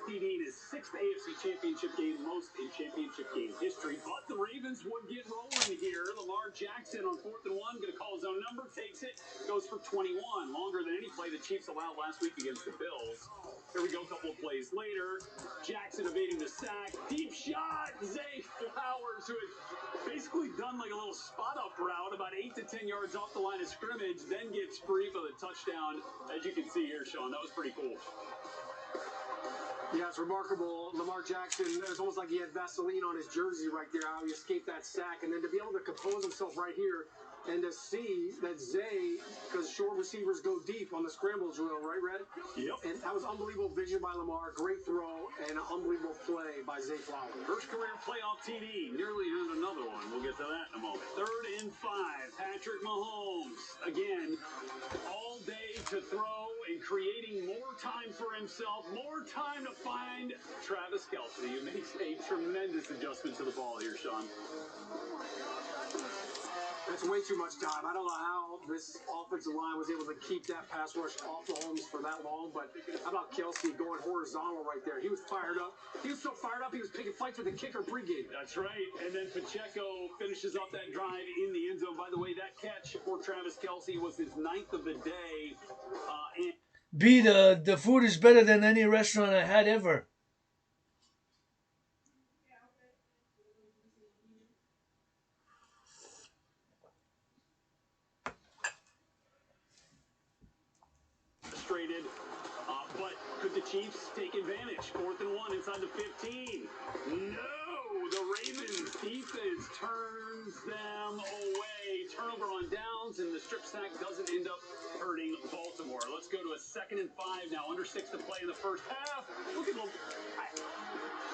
TD'd his 6th AFC Championship game, most in championship game history. But the Ravens would get rolling here. Lamar Jackson on 4th and 1, going to call his own number, takes it, goes for 21. Longer than any play the Chiefs allowed last week against the Bills. Here we go, a couple of plays later. Jackson evading the sack. Deep shot. Zay Flowers, who had basically done like a little spot-up route about 8 to 10 yards off the line of scrimmage, then gets free for the touchdown. As you can see here, Sean, that was pretty cool. Yeah, it's remarkable. Lamar Jackson, it's almost like he had Vaseline on his jersey right there, how he escaped that sack. And then to be able to compose himself right here and to see that Zay, because short receivers go deep on the scramble drill, right, Red? Yep. And that was unbelievable vision by Lamar, great throw, and an unbelievable play by Zay Flowers. First career playoff TD, nearly has another one. We'll get to that in a moment. 3rd and 5, Patrick Mahomes. Again, all day to throw and creating more time for himself, more time to find Travis Kelce, who makes a tremendous adjustment to the ball here, Sean. That's way too much time. I don't know how this offensive line was able to keep that pass rush off the Holmes for that long, but how about Kelce going horizontal right there? He was fired up. He was so fired up, he was picking fights with the kicker pregame. That's right. And then Pacheco finishes up that drive in the end zone. By the way, that catch for Travis Kelce was his 9th of the day. The food is better than any restaurant I had ever. But could the Chiefs take advantage? 4th and 1 inside the 15. No! The Ravens defense turns them away. Turnover on downs, and the strip sack doesn't end up hurting Baltimore. Let's go to a 2nd and 5 now. Under 6 to play in the first half. Look at the...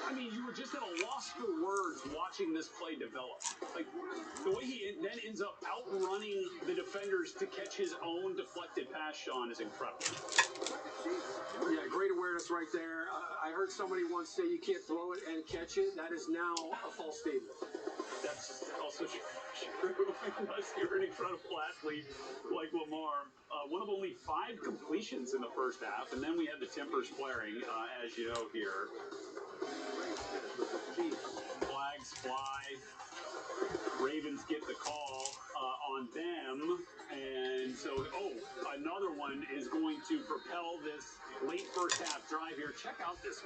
I mean, you were just at a loss for words watching this play develop. Like, the way he then ends up outrunning the defenders to catch his own deflected pass, Sean, is incredible. Yeah, great awareness right there. I heard somebody once say you can't throw it and catch it. That is now a false statement. That's also true, unless you're an incredible athlete like Lamar. One of only 5 completions in the first half, and then we had the tempers flaring, as you know here. Flags fly. Ravens get the call on them. And so, another one is going to propel this late first half drive here. Check out this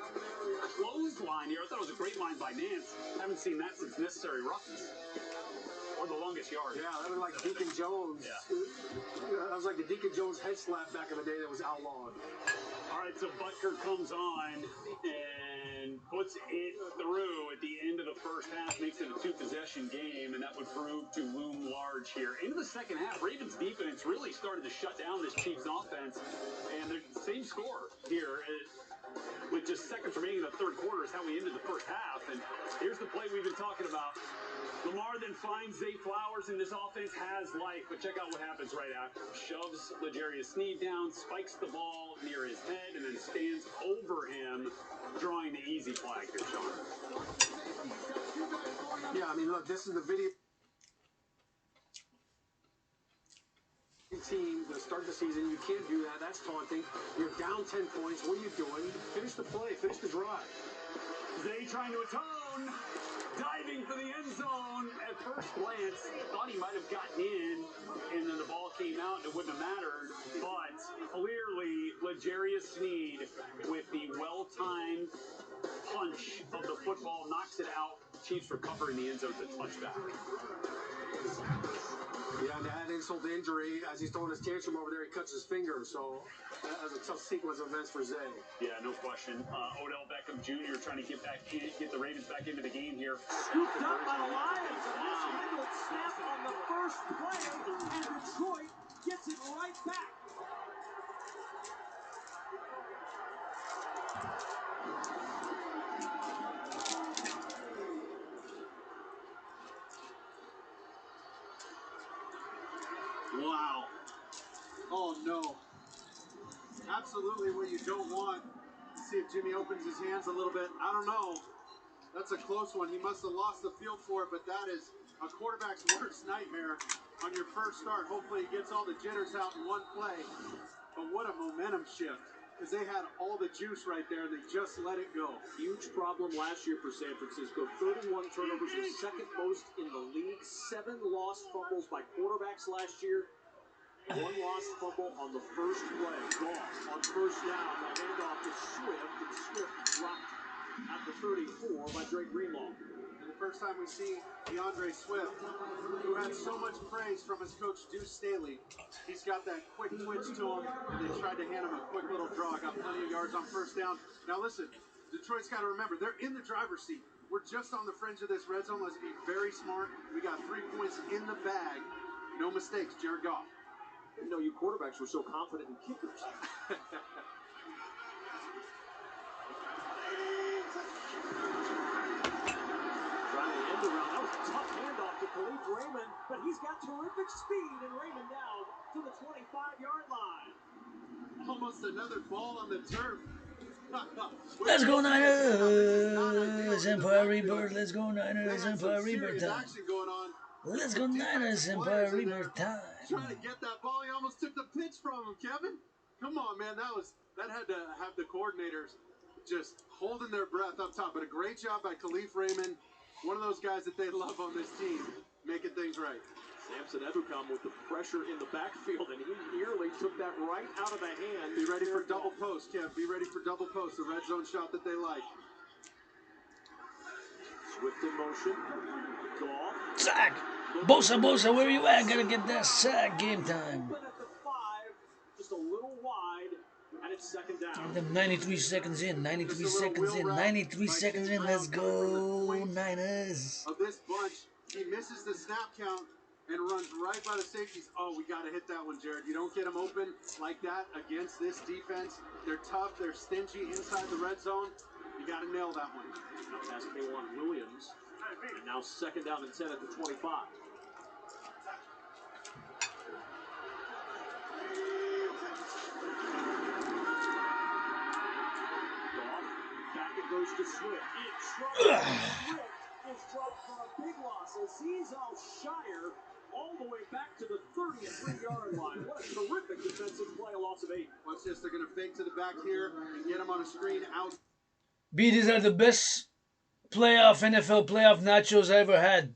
clothesline here. I thought it was a great line by Nance. Haven't seen that since Necessary Roughness. Or the longest yard. Yeah, that was like Deacon Jones. Yeah. That was like the Deacon Jones head slap back in the day that was outlawed. All right, so Butker comes on and puts it through at the end of the first half, makes it a 2-possession game, and that would prove to loom large here. Into the second half, Ravens defense really started to shut down this Chiefs offense, and the same score here with just seconds remaining in the third quarter is how we ended the first half. And here's the play we've been talking about. Lamar then finds Zay Flowers, and this offense has life. But check out what happens right after. Shoves L'Jarius Sneed down, spikes the ball near his head, and then stands over him, drawing the easy flag here, Sean. Yeah, I mean, look, this is the video. Team to start the season, you can't do that. That's taunting. You're down 10 points. What are you doing? Finish the play. Finish the drive. Zay trying to atone. Diving for the end zone. At first glance, thought he might have gotten in, and then the ball came out and it wouldn't have mattered. But clearly, L'Jarius Sneed, with the well-timed punch of the football, knocks it out. Chiefs recovering the end zone to touchback. Yeah, and to add insult to injury, as he's throwing his tantrum over there, he cuts his finger. So that was a tough sequence of events for Zay. Yeah, no question. Odell Beckham Jr. trying to get the Ravens back into the game here. Scooped up by the Lions. Mishandled snap on the first play, and Detroit gets it right back. Wow. Oh, no. Absolutely what you don't want. See if Jimmy opens his hands a little bit. I don't know. That's a close one. He must have lost the field for it, but that is a quarterback's worst nightmare on your first start. Hopefully he gets all the jitters out in one play. But what a momentum shift. because they had all the juice right there and they just let it go. Huge problem last year for San Francisco. 31 turnovers, the second most in the league. 7 lost fumbles by quarterbacks last year. 1 lost fumble on the first play. Goff on first down. The handoff to Swift, and Swift dropped at the 34 by Drake Greenlaw. And the first time we see DeAndre Swift, who had so much praise from his coach Deuce Staley, he's got that quick twitch to him, and they tried to hand him a quick little draw. Got plenty of yards on first down. Now listen, Detroit's got to remember, they're in the driver's seat. We're just on the fringe of this red zone. Let's be very smart. We got 3 points in the bag. No mistakes, Jared Goff. I didn't know you quarterbacks were so confident in kickers. Trying to end around. That was a tough handoff to Khalif Raymond, but he's got terrific speed, and Raymond down to the 25-yard line. Almost another ball on the turf. Let's go Niners! Empire Rebirth. Let's go Niners! Empire Rebirth time. Let's go Niners! Empire Rebirth time. Trying to get that ball, he almost took the pitch from him, Kevin. Come on, man, that had to have the coordinators just holding their breath up top. But a great job by Khalif Raymond, one of those guys that they love on this team, making things right. Samson Ebukam with the pressure in the backfield, and he nearly took that right out of the hand. Be ready for double post, Kev. Be ready for double post, the red zone shot that they like. Swift in motion. Goff. Sack! Bosa, where you at? Gotta get that sack. Game time. But at the 5, just a little wide, and it's second down. And then 93 seconds in. 93 seconds in. 93 seconds in. Let's go Niners. Of this bunch, he misses the snap count and runs right by the safeties. Oh, we got to hit that one, Jared. You don't get them open like that against this defense. They're tough. They're stingy inside the red zone. You got to nail that one. Now pass K1 Williams. And now second down and 10 at the 25. Back it goes to Swift. Swift is dropped for a big loss as Cesar Shire all the way back to the 33-yard line. What a terrific defensive play, a loss of 8. Watch this. They're going to fake to the back here and get him on a screen out. B, these are the best NFL playoff nachos I ever had.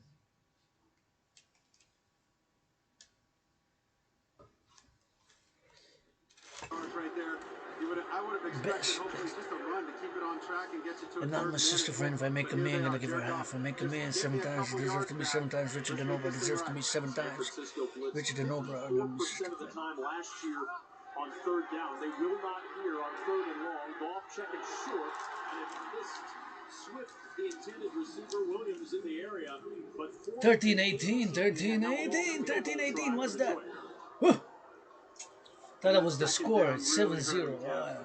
Right there. I would have expected hopefully just a run to keep it on track and get you to a But not my sister friend. If I make a man, I'm gonna give her half. If I make a man 7 times, it deserves to be 7 times richer than Oprah. It deserves to be 7 times richer than Oprah. 4% of the time last year on third down. They will not hear on 3rd and long. Goff checking short, and it missed Swift, the intended receiver. Williams in the area, but 13-18, 13-18, 13-18. What's that? Whew. Thought that was the score. 7-0. Wow.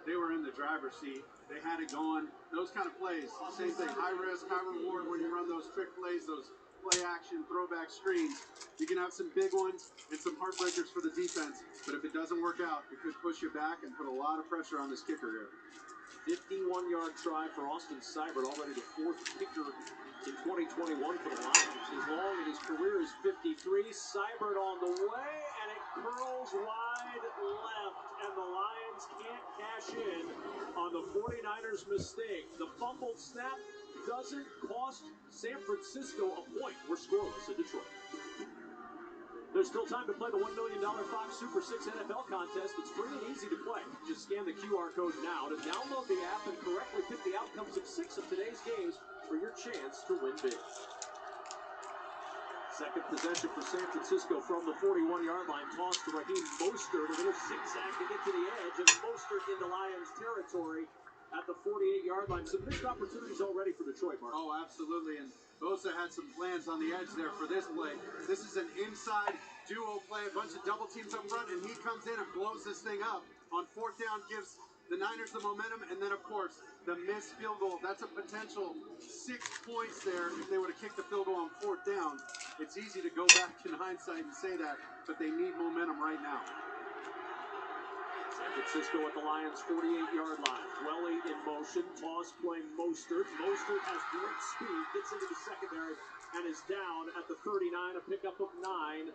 They were in the driver's seat. They had it going. Those kind of plays, same thing. High risk, high reward when you run those trick plays, those play action, throwback screens. You can have some big ones and some heartbreakers for the defense, but if it doesn't work out, it could push you back and put a lot of pressure on this kicker here. 51-yard try for Austin Seibert, already the 4th kicker in 2021 for the Lions. As long as his career is 53, Seibert on the way, and it curls wide left, and the Lions can't cash in on the 49ers' mistake. The fumbled snap doesn't cost San Francisco a point. We're scoreless in Detroit. There's still time to play the $1 million Fox Super 6 NFL contest. It's free and easy to play. Just scan the QR code now to download the app and correctly pick the outcomes of 6 of today's games for your chance to win big. Second possession for San Francisco from the 41-yard line. Toss to Raheem Mostert. A little zigzag to get to the edge, and Mostert into Lions territory at the 48-yard line. Some missed opportunities already for Detroit, Mark. Oh, absolutely. And Bosa had some plans on the edge there for this play. This is an inside duo play, a bunch of double teams up front, and he comes in and blows this thing up. On 4th down, gives the Niners the momentum, and then, of course, the missed field goal. That's a potential 6 points there if they would have kicked the field goal on 4th down. It's easy to go back in hindsight and say that, but they need momentum right now. San Francisco at the Lions' 48-yard line. Dwelly in motion. Toss playing Mostert. Mostert has great speed. Gets into the secondary and is down at the 39. A pickup of 9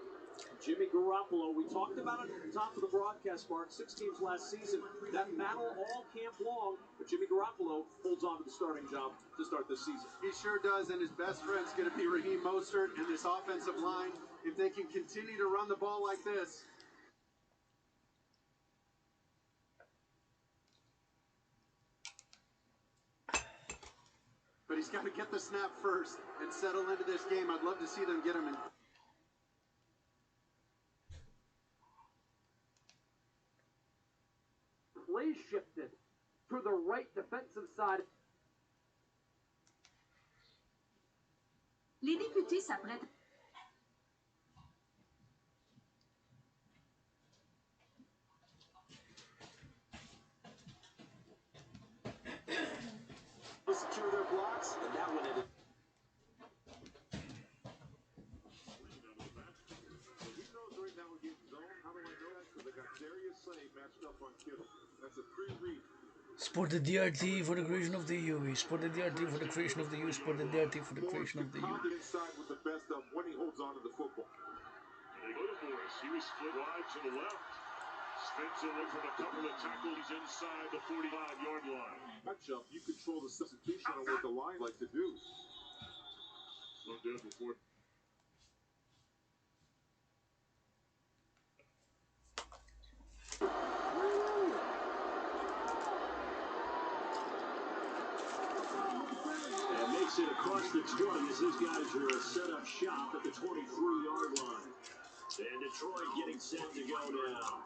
Jimmy Garoppolo, we talked about it at the top of the broadcast, Mark. 6 games last season. That battle all camp long, but Jimmy Garoppolo holds on to the starting job to start this season. He sure does, and his best friend's going to be Raheem Mostert and this offensive line. If they can continue to run the ball like this. But he's got to get the snap first and settle into this game. I'd love to see them get him in. Play shifted to the right defensive side. Les députés s'apprêtent. Secure their blocks, and that one ended. He knows right now we're getting zone. How do I know that? Because I got Darius Slay matched up on Kittle. That's a pre-read. Sport the DRT for the creation of the UE. Sport the DRT for the creation of the UE. Sport the DRT for the creation of the UE. Inside with the best of when he holds on to the football. And they go to Morris. He was split wide to the left. Spins away from a couple of tackles inside the 45-yard line. Matchup, you control the substitution on what the line like to do. Well done before. And makes it across the 20 as his guys are set up shop at the 23-yard line. And Detroit getting set to go now.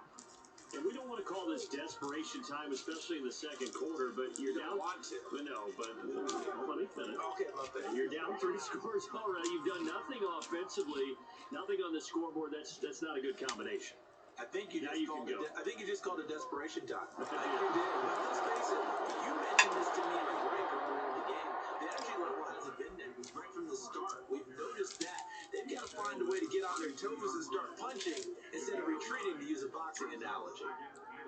And we don't want to call this desperation time, especially in the second quarter, but you're down. But no, but let me finish. Okay, about that. You're down 3 scores already. You've done nothing offensively, nothing on the scoreboard. That's not a good combination. I think you just called it desperation time. I think you did. But let's face it, you mentioned this to me in a break earlier in the game. The energy level hasn't been there right from the start. We've noticed that. They've got to find a way to get on their toes and start punching instead of retreating, to use a boxing analogy.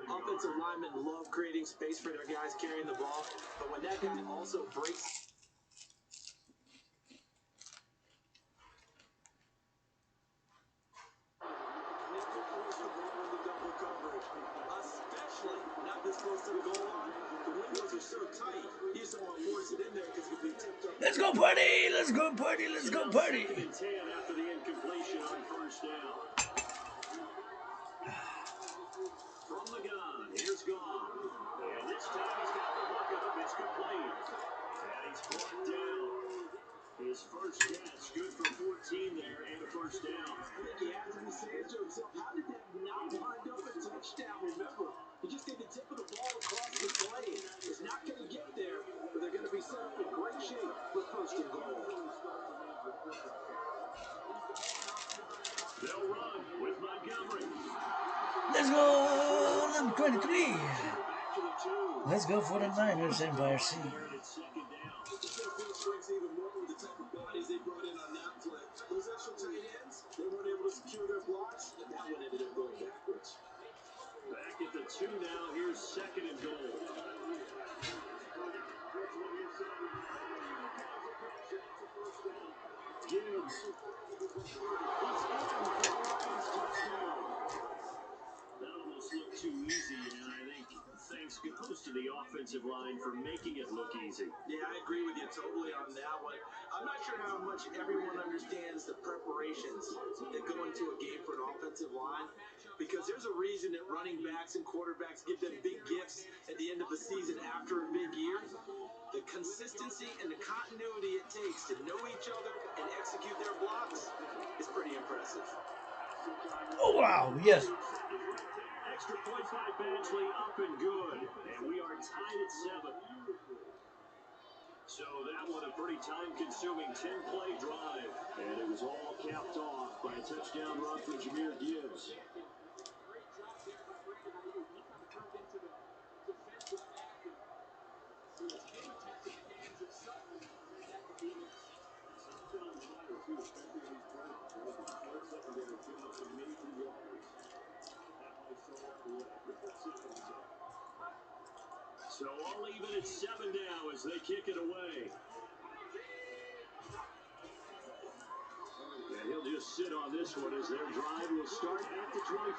Offensive linemen love creating space for their guys carrying the ball, but when that guy also breaks. Especially not this close to the goal line. The windows are so tight. You just don't want to force it in there because it could be tipped up. Let's go party! Let's go party! Let's go party! 2nd and 10 after the incompletion on first down. From the gun, here's Gone. And this time he's got the look up. It's complete. And he's brought down. His first catch, good for 14 there and a first down. I think he has to be saying to himself, how did that not wind up a touchdown? Remember, he just did the tip of the ball across the plane. It's not going to get there, but they're going to be set up in great shape for first and goal. They'll run with Montgomery. Let's go! Number 23. Let's go for the Niners Empire C. They brought in on that play. Those extra tight ends, they weren't able to secure their blocks, and that one ended up going backwards. Back at the 2 now. Here's 2nd and goal. Gibbs. He's in for Ryan's touchdown. That almost looked too easy, and I think thanks goes to the offensive line for making it look easy. Yeah, I agree with you totally on that one. I'm not sure how much everyone understands the preparations that go into a game for an offensive line, because there's a reason that running backs and quarterbacks give them big gifts at the end of the season after a big year. The consistency and the continuity it takes to know each other and execute their blocks is pretty impressive. Oh, wow, yes. Extra point by Badgley, up and good. And we are tied at 7. So that one a pretty time-consuming 10-play drive. And it was all capped off by a touchdown run for Jahmyr Gibbs. So all even at 7 now as they kick it away. And he'll do just sit on this one as their drive will start at the 25.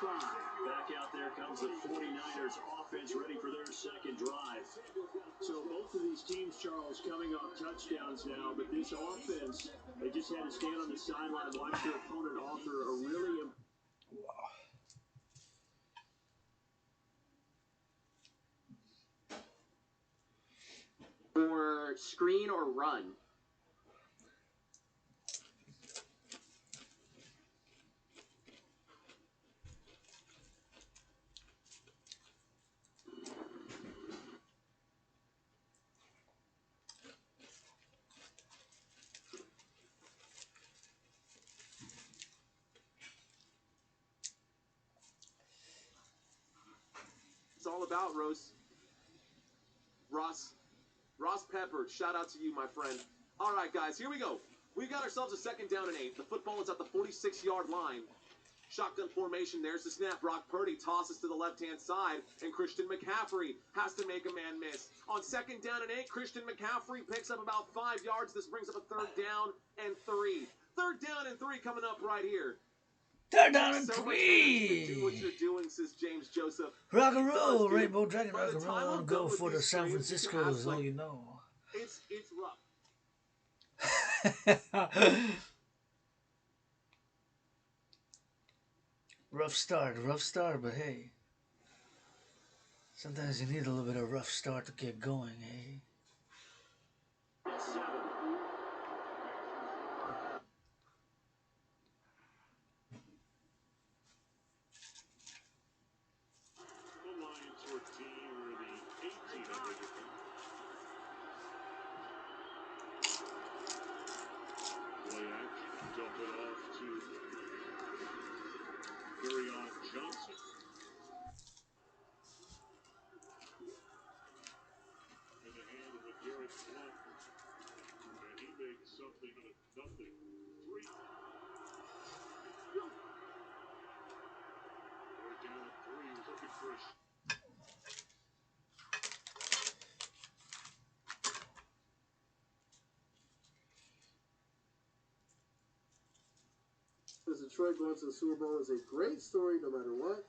Back out there comes the 49ers offense ready for their second drive. So both of these teams, Charles, coming off touchdowns now, but this offense, they just had to stand on the sideline and watch their opponent offer a really or screen or run. It's all about Ross Pepper. Shout out to you, my friend. All right, guys, here we go. We've got ourselves a 2nd down and 8. The football is at the 46-yard line. Shotgun formation. There's the snap. Brock Purdy tosses to the left-hand side, and Christian McCaffrey has to make a man miss. On 2nd down and 8, Christian McCaffrey picks up about 5 yards. This brings up a 3rd down and 3. 3rd down and 3 coming up right here. 3rd down and So 3. do what you're doing, says James Joseph. Rock and roll, Rainbow Dragon, By rock the and time roll. I'm Go done with for the these San streams, you can Francisco's, ask, all like, you know. It's rough. Rough start, but hey. Sometimes you need a little bit of rough start to get going, eh? Johnson. In the hand of the Garrett Blunt. And he makes something out of nothing. 3. We're down at 3. He's looking for a Detroit going to the Super Bowl is a great story no matter what.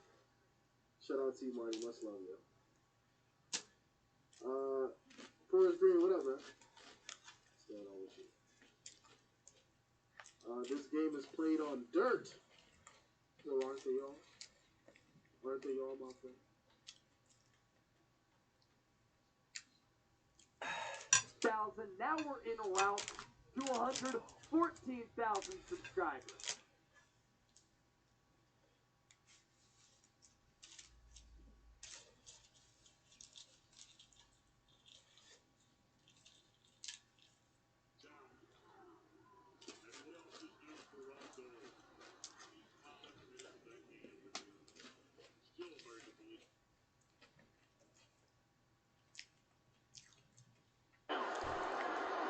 Shout out to you, Marty. Much love, yo. Forrest Green, what up, man? What's going on with you? This game is played on dirt. Yo, aren't they all? Aren't they all, my friend? Now we're in a route to 114,000 subscribers.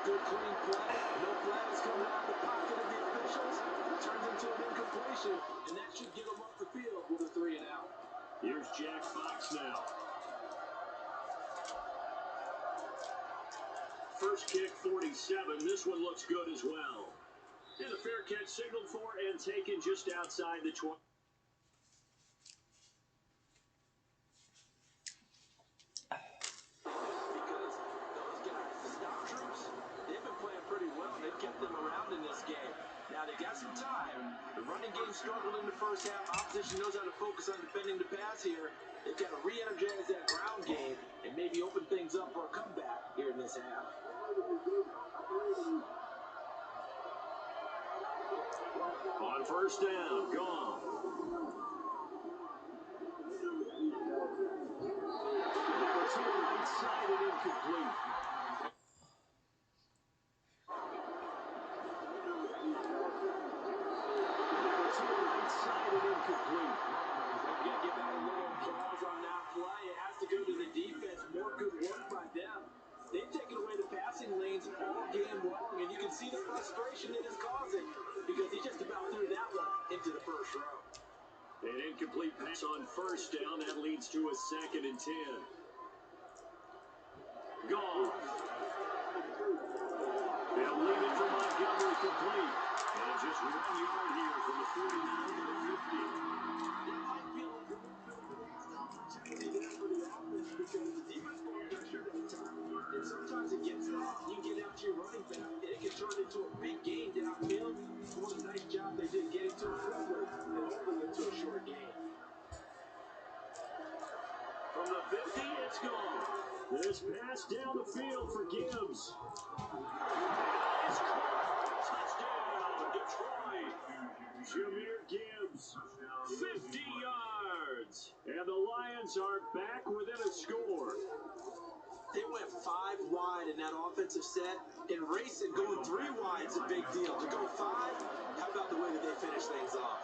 Good clean play. No flags coming out of the pocket of the officials. Turns into an incompletion, and that should get them off the field with a 3 and out. Here's Jack Fox now. First kick, 47. This one looks good as well. And a fair catch signaled for and taken just outside the 20. Struggled in the first half. Opposition knows how to focus on defending the pass here. They've got to re-energize that ground game and maybe open things up for a comeback here in this half. On first down, gone. Number 2 inside and incomplete. Incomplete. You gotta give out a little applause on that play. It has to go to the defense. More good work by them. They've taken away the passing lanes all game long, and you can see the frustration it is causing because he just about threw that one into the first row. An incomplete pass on first down. That leads to a 2nd and 10. Gone. They'll leave it for Montgomery complete. And just 1 yard here from the 49 to the 50. That might be a little bit of a lost opportunity there for the offense because the defense ball pressure that time. And sometimes it gets out. You get out to your running back, and it can turn into a big game downfield. What a nice job they did getting to it quickly and holding it to a short game. From the 50, it's gone. This pass down the field for Gibbs. It's caught. Touchdown, Detroit. Jahmyr Gibbs, 50 yards. And the Lions are back within a score. They went 5 wide in that offensive set, and racing going 3 wide is a big deal. To go 5, how about the way that they finish things off?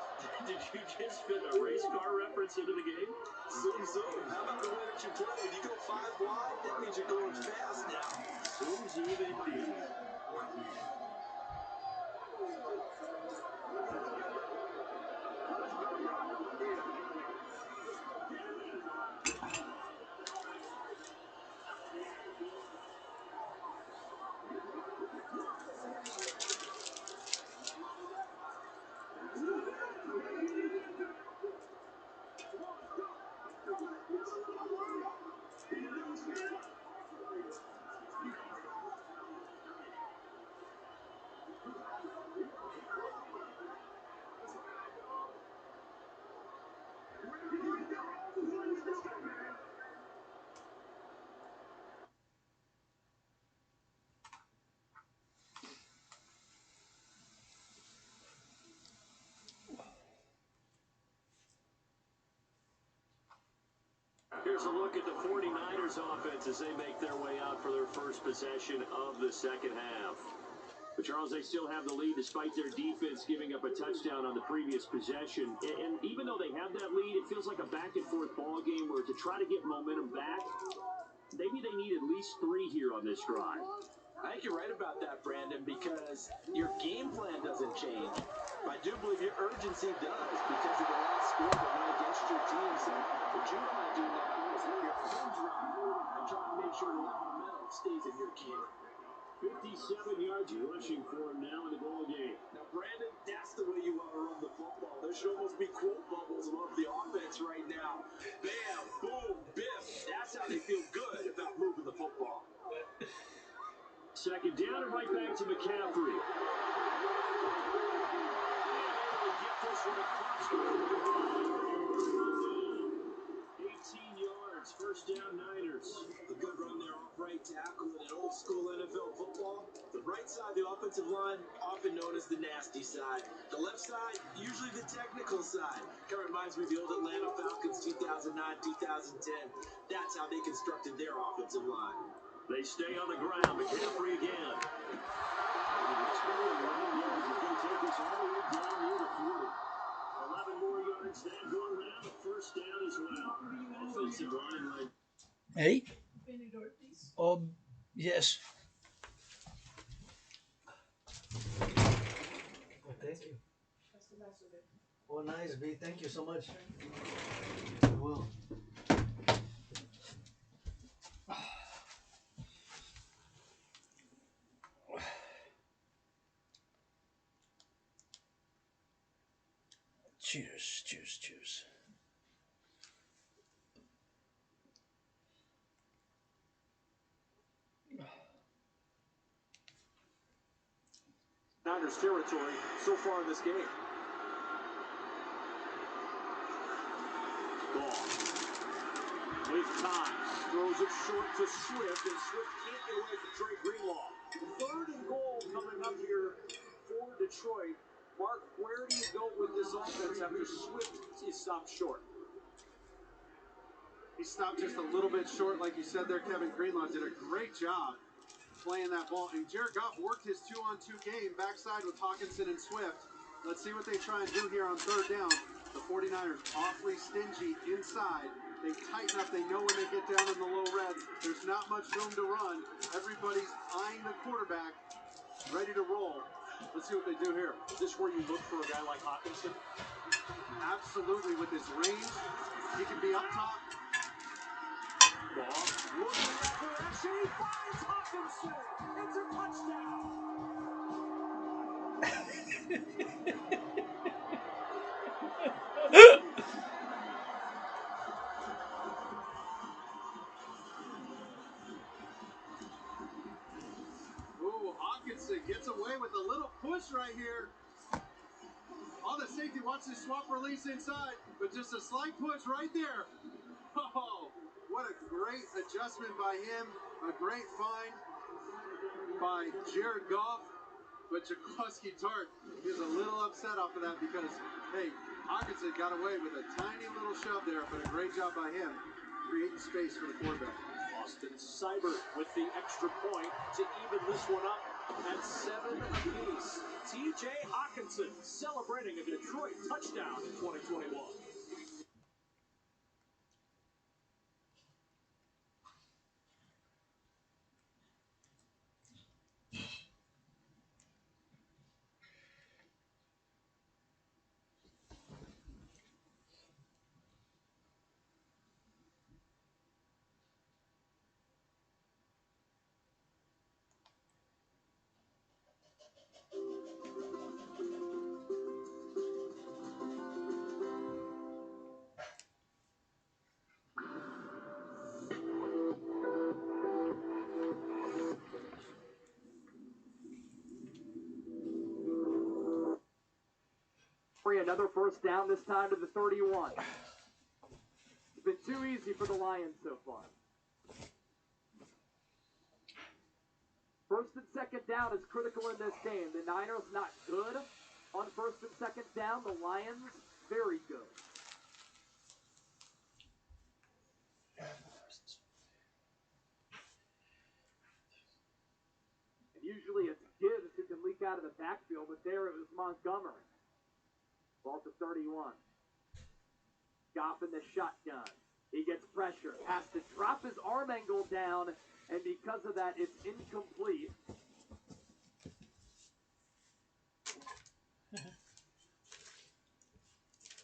Did you just fit a race car reference into the game? Zoom, zoom. How about the way that you play? When you go 5 wide, that means you're going fast now. Zoom, zoom, indeed. Here's a look at the 49ers offense as they make their way out for their first possession of the second half. But Charles, they still have the lead despite their defense giving up a touchdown on the previous possession. And even though they have that lead, it feels like a back-and-forth ball game where to try to get momentum back, maybe they need at least 3 here on this drive. I think you're right about that, Brandon, because your game plan doesn't change. I do believe your urgency does because of the last score that went against your team. So what you want to do now is have your own drive and try to make sure that momentum stays in your camp. 57 yards rushing for him now in the ball game. Now, Brandon, that's the way you want to run the football. There should almost be quote bubbles above the offense right now. Bam, boom, biff. That's how they feel good about moving the football. Second down and right back to McCaffrey. Get this one across the 18 yards, first down Niners. A good run there off right tackle in an old school NFL football. The right side, the offensive line, often known as the nasty side. The left side, usually the technical side. Kind of reminds me of the old Atlanta Falcons 2009, 2010. That's how they constructed their offensive line. They stay on the ground. McCaffrey again. Down near the 40. 11 more yards. That go around. A first down as well. Offensive line right. Hey. Yes. Oh, thank you. Oh, nice, B. Thank you so much. Well. Cheers, cheers, cheers. Niners territory so far in this game. Ball. With time. Throws it short to Swift, and Swift can't get away from Trey Greenlaw. 3rd and goal coming up here for Detroit. Mark, where do you go with this offense after Swift is stopped short? He stopped just a little bit short, like you said there. Kevin Greenlaw did a great job playing that ball. And Jared Goff worked his 2-on-2 game backside with Hawkinson and Swift. Let's see what they try and do here on 3rd down. The 49ers awfully stingy inside. They tighten up. They know when they get down in the low reds, there's not much room to run. Everybody's eyeing the quarterback, ready to roll. Let's see what they do here. Is this where you look for a guy like Hawkinson? Absolutely. With his range, he can be up top. Ball. Looking in that direction. He finds Hawkinson. It's a touchdown. Ooh, Hawkinson gets away with a little push right here. On the safety, wants to swap release inside, but just a slight push right there. Oh, what a great adjustment by him. A great find by Jared Goff. But Jaquaski Tart is a little upset off of that because, hey, Hawkinson got away with a tiny little shove there, but a great job by him creating space for the quarterback. Austin Seibert with the extra point to even this one up at 7 apiece. TJ Hawkinson celebrating a Detroit touchdown in 2021. Another first down, this time to the 31. It's been too easy for the Lions so far. First and second down is critical in this game. The Niners not good on first and second down. The Lions very good. And usually it's Gibbs who can leak out of the backfield, but there it was Montgomery. Ball to 31. Goff in the shotgun. He gets pressure. Has to drop his arm angle down, and because of that, it's incomplete.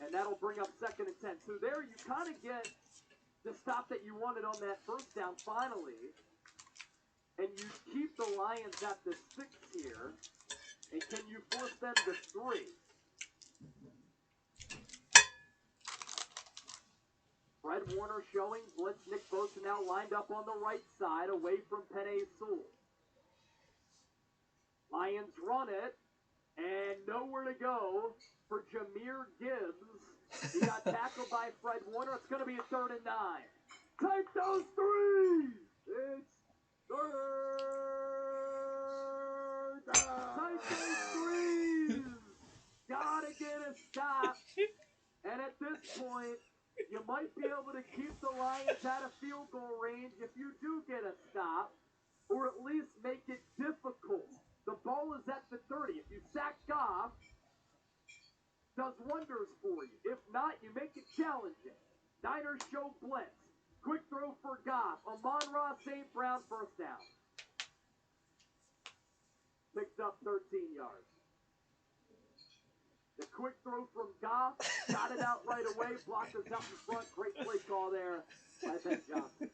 And that'll bring up 2nd and 10. So there you kind of get the stop that you wanted on that first down finally. And you keep the Lions at the 6 here. And can you force them to 3? Fred Warner showing blitz. Nick Bosa now lined up on the right side away from Penei Sewell. Lions run it, and nowhere to go for Jahmyr Gibbs. He got tackled by Fred Warner. It's going to be a 3rd and 9. Take those 3! It's 3rd down. Take those 3s! Gotta get a stop. And at this point, you might be able to keep the Lions out of field goal range if you do get a stop, or at least make it difficult. The ball is at the 30. If you sack Goff, does wonders for you. If not, you make it challenging. Niners show blitz. Quick throw for Goff. Amon-Ra St. Brown, first down. Picked up 13 yards. The quick throw from Goff, got it out right away, blockers out in front, great play call there by Ben Johnson.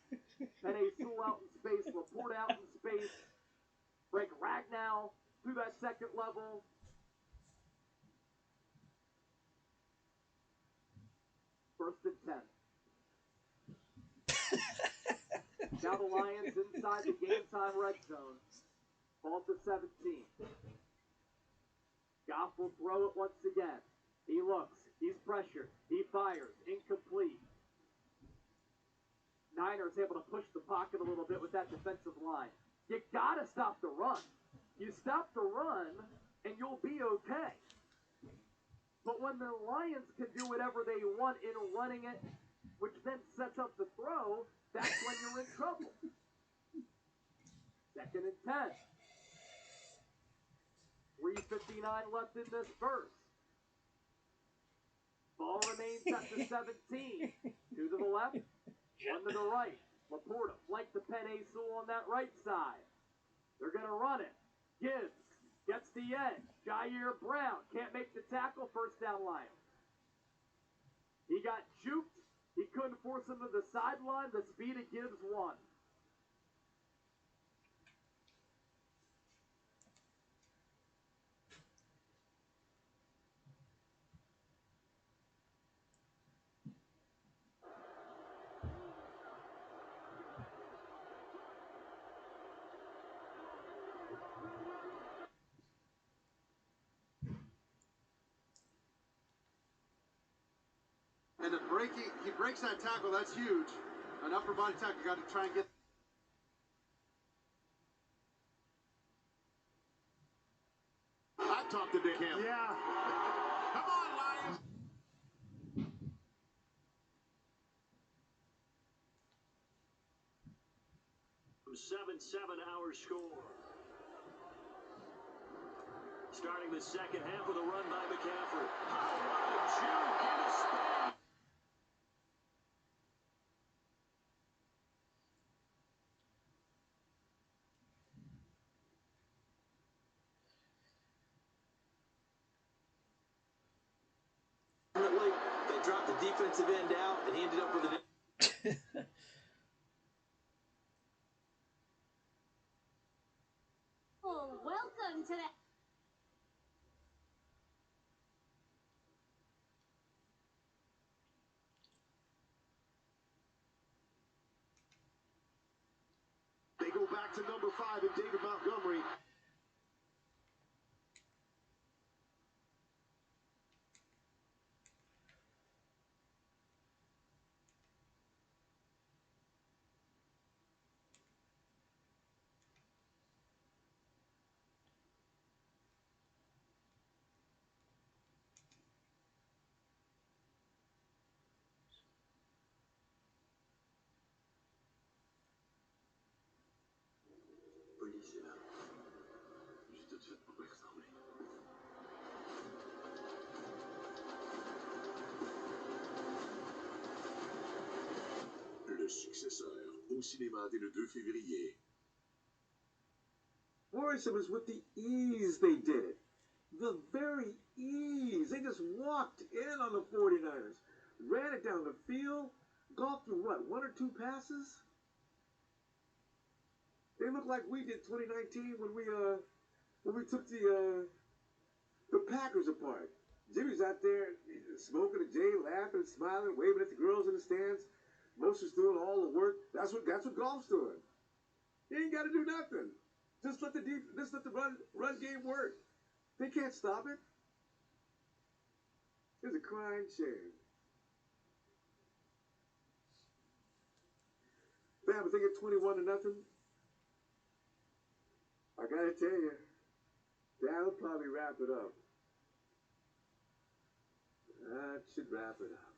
Penei Sewell out in space, Laporte out in space, Frank Ragnow through that 2nd level. First and 10. Now the Lions inside the game time red zone. Ball to 17. Goff will throw it once again. He looks. He's pressured. He fires. Incomplete. Niners able to push the pocket a little bit with that defensive line. You gotta stop the run. You stop the run, and you'll be okay. But when the Lions can do whatever they want in running it, which then sets up the throw, that's when you're in trouble. 2nd and 10. 3:59 left in this verse. Ball remains at the 17. 2 to the left, 1 to the right. Laporte flank the Penei Sewell on that right side. They're going to run it. Gibbs gets the edge. Jair Brown can't make the tackle. First down Lions. He got juked. He couldn't force him to the sideline. The speed of Gibbs won. And the breaking, he breaks that tackle. That's huge. An upper body tackle. Got to try and get. I talked to Dick Ham. Yeah. Come on, Lions. From 7-7 our score. Starting the second half with a run by McCaffrey. Oh, what a juke into space. They dropped the defensive end out, and he ended up with an. Oh, welcome to the. They go back to number 5 and David Montgomery. Le successeur au cinéma dès le 2 février. Worrisome is with the ease they did it. The very ease. They just walked in on the 49ers, ran it down the field, golfed through what, 1 or 2 passes? They look like we did 2019 when we took the Packers apart. Jimmy's out there smoking a J, laughing, smiling, waving at the girls in the stands. Moster's doing all the work. That's what golf's doing. He ain't got to do nothing. Just let the run game work. They can't stop it. It's a crying shame. Fam, I think it's 21-0. I gotta tell you, that'll probably wrap it up. That should wrap it up.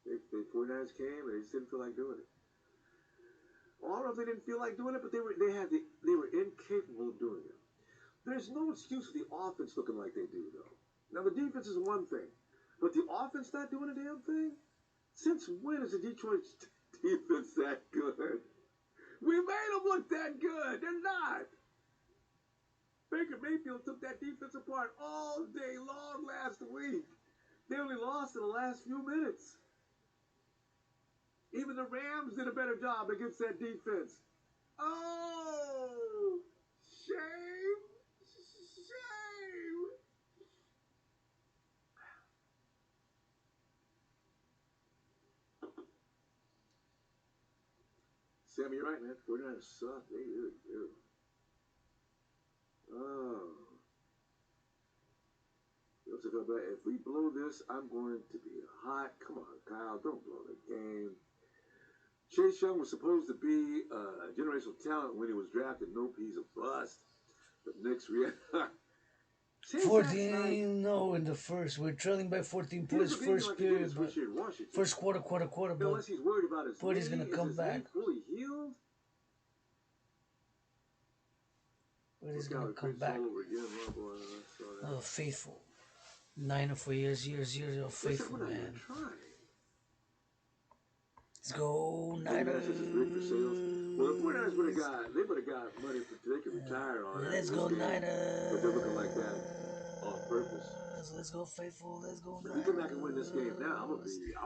The 49ers came and they just didn't feel like doing it. Well, I don't know if they didn't feel like doing it, but they were incapable of doing it. There's no excuse for the offense looking like they do, though. Now, the defense is one thing, but the offense not doing a damn thing? Since when is the Detroit defense that good? We made them look that good. They're not. Baker Mayfield took that defense apart all day long last week. They only lost in the last few minutes. Even the Rams did a better job against that defense. Oh, shame, shame. Sammy, you're right, man. 49ers suck. They really do. Oh. If we blow this, I'm going to be hot. Come on, Kyle. Don't blow the game. Chase Young was supposed to be a generational talent when he was drafted. Nope, he's a bust. But Knicks 14-0 in the first. We're trailing by 14 points first period, but first quarter, but unless he's worried about his Brady's gonna come back. Fully healed. Brady's gonna come back. Oh, faithful. 9 for years of faithful, man. Let's go, Niners. Well, the 49ers would have got money they could retire on. Let's go, Niners. But they're looking like that on purpose. Let's go, faithful. Let's go, If Niners. we come back and win this game now, I'm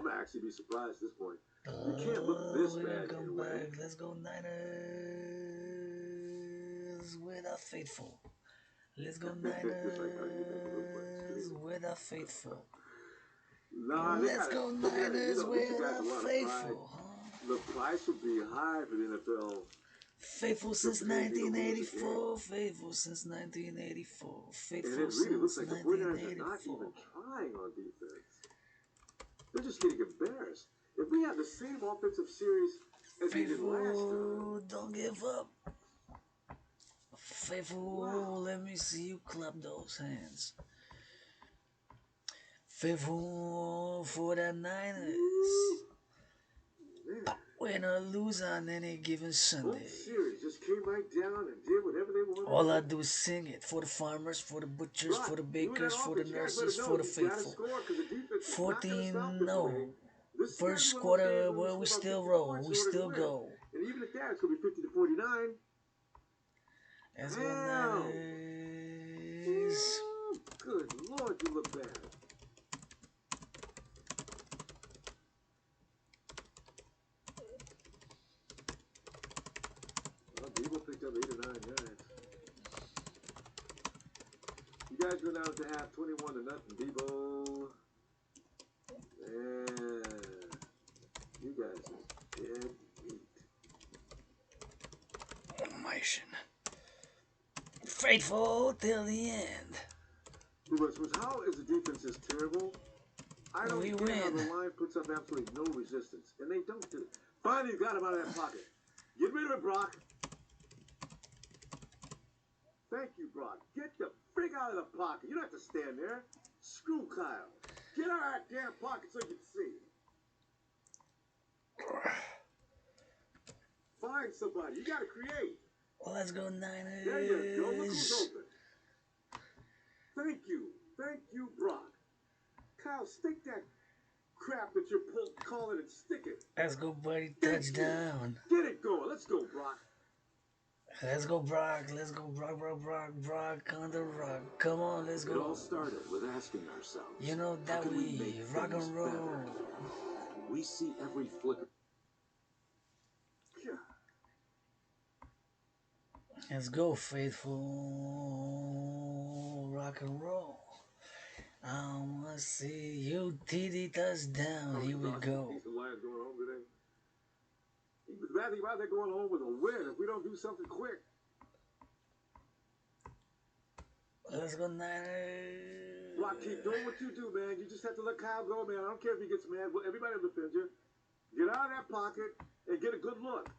gonna actually be surprised at this point. You can't look this bad anyway. Let's go, Niners. We're the faithful. Let's go, Niners. We're the faithful. Let's go, Niners. We're the faithful. The price would be high for the NFL. Faithful since 1984. Faithful since 1984. Faithful and it really looks like the 49ers are not 1984. even trying on defense. They're just getting embarrassed. If we had the same offensive series as we did last time. Don't give up. Faithful, let me see you clap those hands. Faithful for the Niners. Win or lose on any given Sunday. Series just came right down and did whatever they wanted. All I do is sing it for the farmers, for the butchers, for the bakers, for the nurses, for the faithful. 14-0. First quarter, well, we still roll, we still go. And even at that, it's going to be 50-49. Let's go Niners. Good Lord, you look bad. Well, Debo picked up 8 or 9 yards. You guys go down at the half, 21-0, Debo. Yeah. You guys are dead meat. Automation. Faithful till the end. How is the defense is terrible? I don't get how the line puts up absolutely no resistance, and they don't do it. Finally, you got him out of that pocket. Get rid of it, Brock. Thank you, Brock. Get the frig out of the pocket. You don't have to stand there. Screw Kyle. Get out of that damn pocket so you can see. Find somebody. You got to create. Let's go Niners. There you go. Look who's open. Thank you. Thank you, Brock. Kyle, stick that crap that you're calling and stick it. Let's go, buddy. Touchdown. Get it going. Let's go, Brock. Let's go, Brock. Let's go, Brock on the rock. Come on, let's go. It all started with asking ourselves, you know that we rock and roll. Better? We see every flicker. Let's go, faithful. Rock and roll. I wanna see you TD touchdown. Here we go. He was rather going home with a win if we don't do something quick. Let's go Niners. Brock, keep doing what you do, man. You just have to let Kyle go, man. I don't care if he gets mad. Everybody will defend you. Get out of that pocket and get a good look.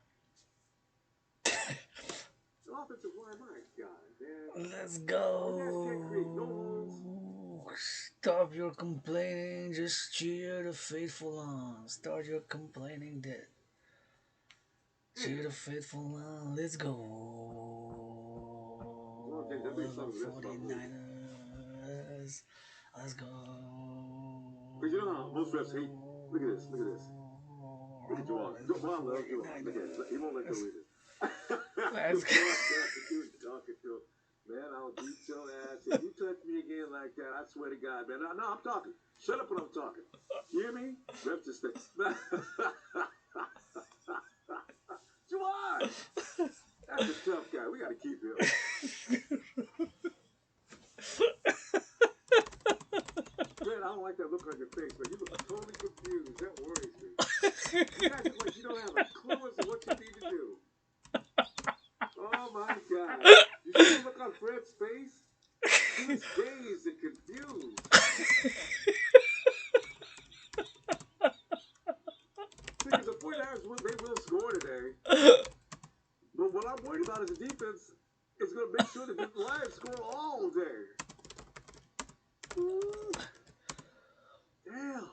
The offensive line, my God, man. Let's go. Stop your complaining. Just cheer the faithful on. Start your complaining dead. Cheer the faithful on. Let's go. 49ers. Let's go. But you know how most refs hate. Look at this. Look at this. Look at Jawan. Jawan loves you. Look at it. He won't let go either. Let's go. Man, I'll beat your ass. If you touch me again like that, I swear to God, man. No, I'm talking. Shut up when I'm talking. You hear me? Rep just stay. Juwan! That's a tough guy. We got to keep him. Man, I don't like that look on your face, man. You look totally confused. That worries me. You guys look like you don't have a clue as to what you need to do. Oh my God. You see the look on Fred's face? He's dazed and confused. Because the 49ers, they will score today. But what I'm worried about is the defense is going to make sure that the Lions score all day. Damn.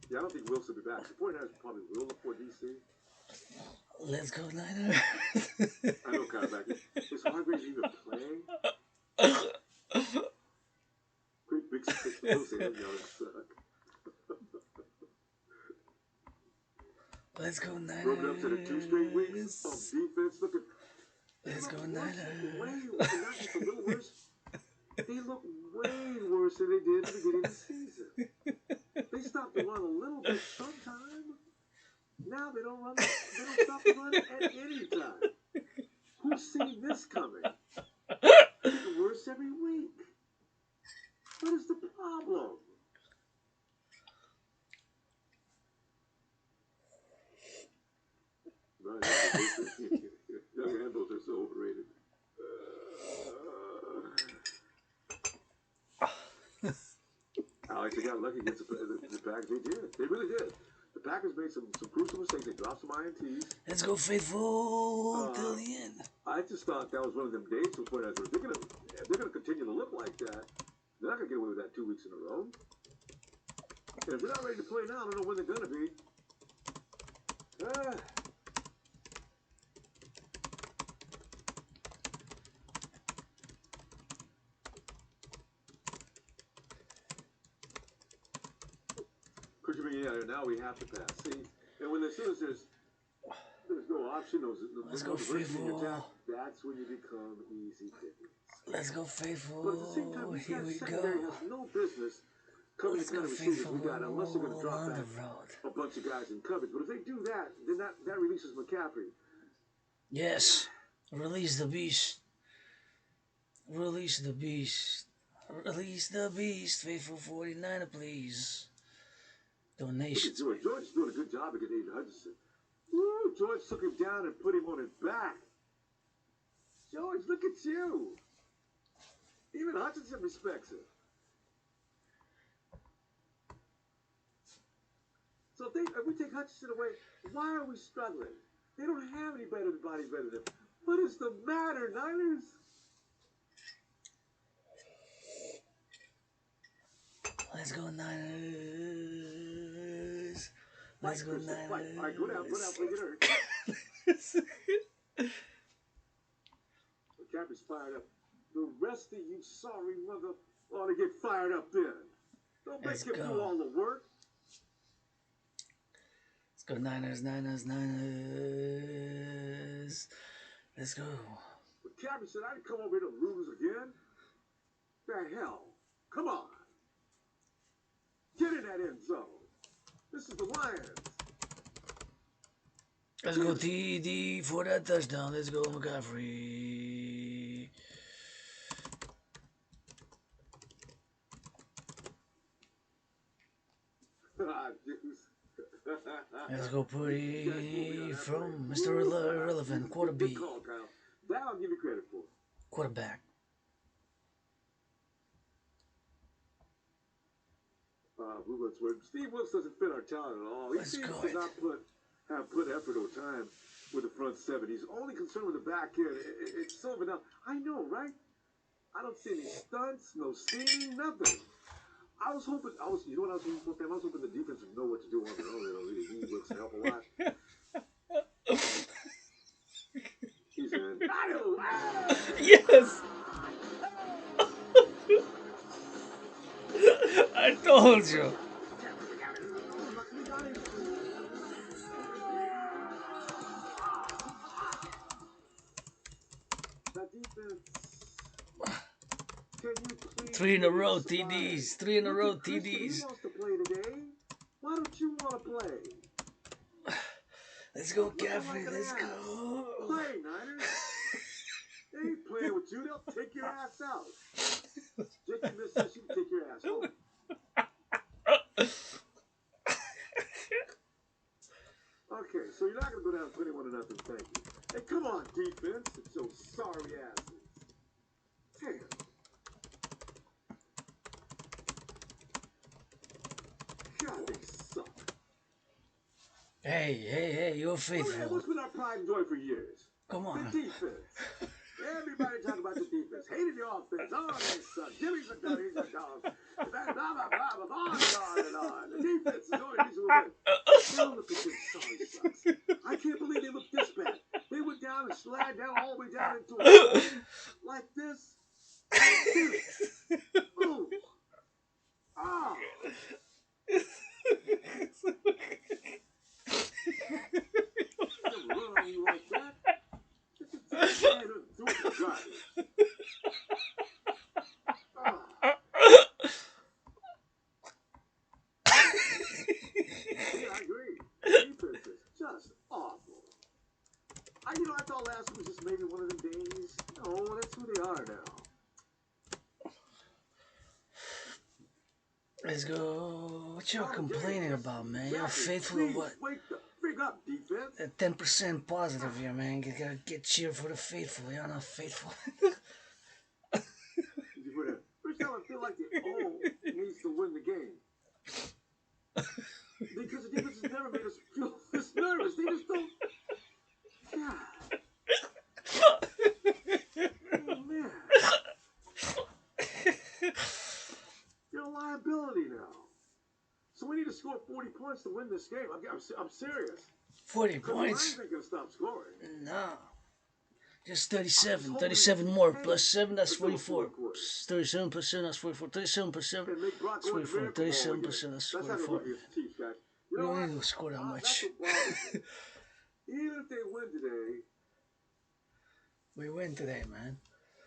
Yeah, I don't think Wilson will be back. The 49ers probably will look for DC. Let's go, Niners. I know, kind of back. Is Hargraves even playing? Great big six. Let's go, Niners. Broken up to the 2 straight weeks of defense. Let's go, Niners. Not just a little worse. They look way worse than they did at the beginning of the season. They stopped the run a little bit sometime. Now they don't run. They don't stop the run at any time. Who's seen this coming? It's worse every week. What is the problem? Young handles are so overrated. Alex, I got got lucky against the Packers. They did. They really did. The Packers made some crucial mistakes. They dropped some INTs. Let's go faithful till the end. I just thought that was one of them days to the point if they're gonna continue to look like that, they're not gonna get away with that 2 weeks in a row. And if they're not ready to play now, I don't know when they're gonna be. Now we have to pass. See, and when as soon as there's no option, let's go faithful. Attack, that's when you become easy pickings. Let's go faithful. But at the same time, here we go. Has no business coming to kind of receivers we got unless they're going to drop back a bunch of guys in coverage. But if they do that, then that releases McCaffrey. Yes, release the beast. Release the beast. Release the beast. Faithful 49er, please. Donations. George is doing a good job against David Hutchinson. Woo, George took him down and put him on his back. George, look at you. Even Hutchinson respects him. So if we take Hutchinson away, why are we struggling? They don't have anybody better than him. What is the matter, Niners? Let's go Niners. Let's go Niners. All right, go down, play it hurt. McCaffrey's fired up. The rest of you sorry mother ought to get fired up then. Don't make him do all the work. Let's go Niners, Niners, Niners. Let's go. McCaffrey said I'd come over here to lose again. The hell? Come on. Get in that end zone. This is the Lions. Let's go TD for that touchdown. Let's go McCaffrey. Let's go Purdy from Mr. Irrelevant quarterback. That I'll give you credit for. Quarterback. Steve Wilkes doesn't fit our talent at all. He seems to not have put effort or time with the front seven. He's only concerned with the back end. It's so vanilla. I know, right? I don't see any stunts, no steaming, nothing. You know what I was hoping for? I was hoping the defense would know what to do on their own. You know, he looks to help a lot. He's in. Yes! I told you. Three in a row TDs. 3 in a row TDs. Why don't you want to play? Let's go, Caffrey. Let's go. Play, Niners. They ain't playing with you. They'll take your ass out. Take your miss this, you can take your ass home. Okay, so you're not going to go down 21-0, thank you. Hey, come on, defense. It's so sorry asses. Damn. God, they suck. Hey, you're faithful. What's been our pride and joy for years? Come on. The defense. Everybody talking about the defense. Hated the offense. Oh, they suck. Jimmy's a dog. He's a dog. Blah, blah, blah, blah, blah, on and on. The defense is the only reason we're winning. They don't look at this. Sorry, sucks. I can't believe they look this bad. They went down and slid down all the way down into a like this. Ooh. Ah. Run on you like that. Yeah, I agree. Defense is just awful. I thought last week was just maybe one of them days. No, that's who they are now. Let's go. What you complaining about, man? You're faithful or what? Wake the frig up, defense. 10% positive here, man. You gotta get cheer for the faithful. You're not faithful. First time I feel like the O needs to win the game. Because the defense has never made us feel this nervous. They just don't. God. Oh, man. You're a liability now. So we need to score 40 points to win this game. I'm serious. 40 points? The Lions ain't going to stop scoring. No. Just 37. 37 more. Plus 7, that's 44. 37 plus 7, that's 44. 37 plus 7, that's 44. 37 plus 7, that's 44. We don't need to score that much. Even if they win today, we win today, man.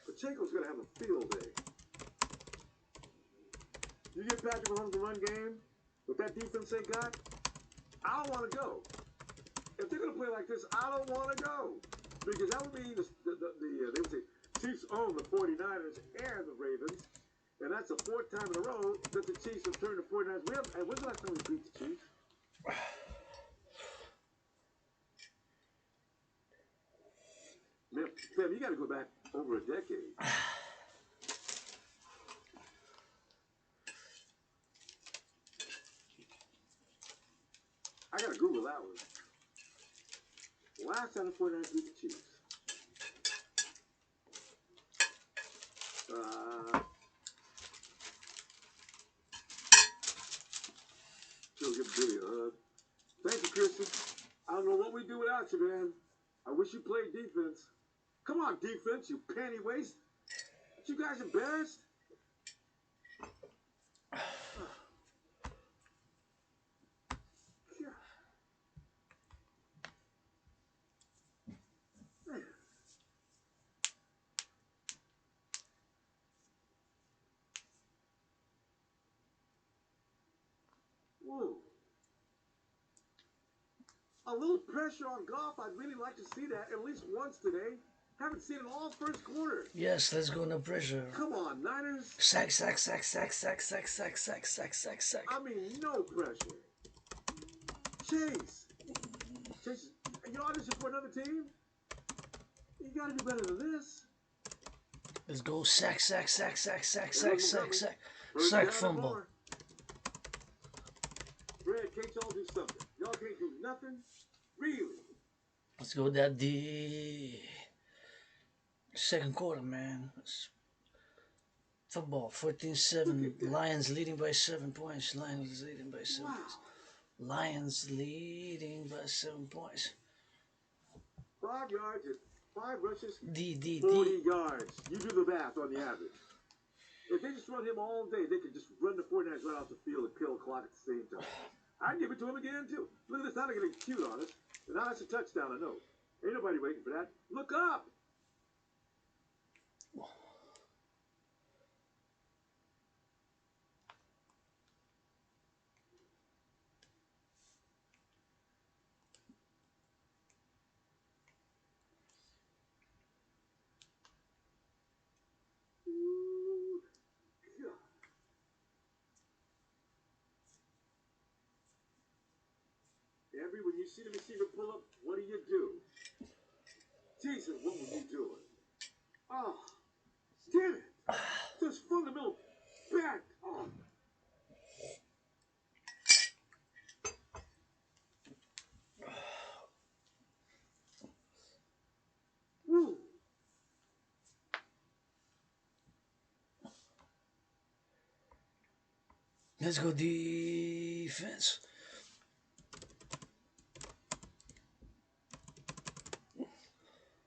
Pacheco's going to have a field day. You get Patrick Mahomes the run game with that defense they got, I don't want to go. If they're going to play like this, I don't want to go. Because that would mean they would say Chiefs own the 49ers and the Ravens. And that's the 4th time in a row that the Chiefs have turned the 49ers. And when's the last time we beat the Chiefs? Man, Fam, you got to go back over a decade. I got to Google that one. Last time the 49ers beat the Chiefs. She'll give Billy a hug. Thank you, Christian. I don't know what we do without you, man. I wish you played defense. Come on, defense, you panty waste. Aren't you guys embarrassed? Whoa. A little pressure on golf. I'd really like to see that at least once today. Haven't seen it all first quarter. Yes, let's go no pressure. Come on, Niners. Sack. I mean, no pressure. Chase, you audition for another team? You gotta do better than this. Let's go sack. Sack fumble. Fred, can't y'all do something? Y'all can't do nothing? Really? Let's go that the second quarter, man. Football, 14-7. Lions leading by 7 points. Lions leading by 7 points. Lions leading by 7 points. 5 yards and 5 rushes. 40 yards. You do the math on the average. If they just run him all day, they could just run the 49ers right off the field and kill the clock at the same time. I'd give it to him again, too. Look at this. Now they're getting cute on us. And now that's a touchdown, I know. Ain't nobody waiting for that. Look up! When you see the receiver pull up, what do? Jesus, what were you doing? Oh, damn it! Just fundamental back. Oh. Woo. Let's go defense.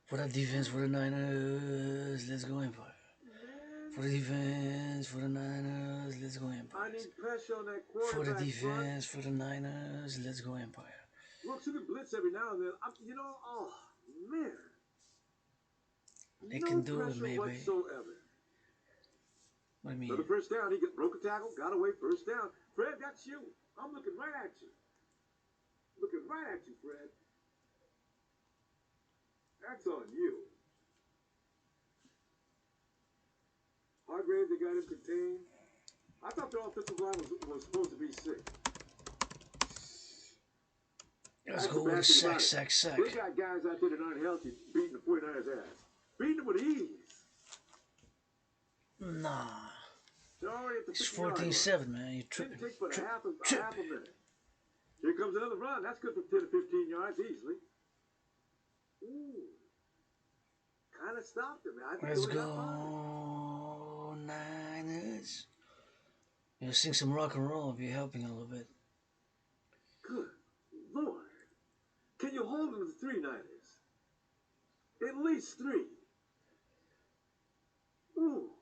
For the defense, for the Niners, let's go Empire. For the defense, for the Niners, let's go Empire. I need pressure on that quarterback. For the defense, for the Niners, let's go Empire. Brooks, you can blitz every now and then. Oh, man. They can do it, maybe. Whatsoever. What do you mean? For the first down, he broke a tackle, got away, first down. Fred, that's you. I'm looking right at you. Looking right at you, Fred. That's on you. Hargrave, they got him contained. I thought their offensive line was supposed to be sick. Let's go with a sack. We got guys out there that aren't healthy beating the 49ers' ass. Beating them with ease. Nah. They're already at the It's 50-yard line. 14-7, man. You tripping. Didn't take but a half a minute. Here comes another run. That's good for 10 to 15 yards easily. Ooh. Kind of stopped him. I think Let's go, Niners. You sing some rock and roll if you're helping a little bit. Good Lord. Can you hold them to 3 Niners? At least 3. Ooh.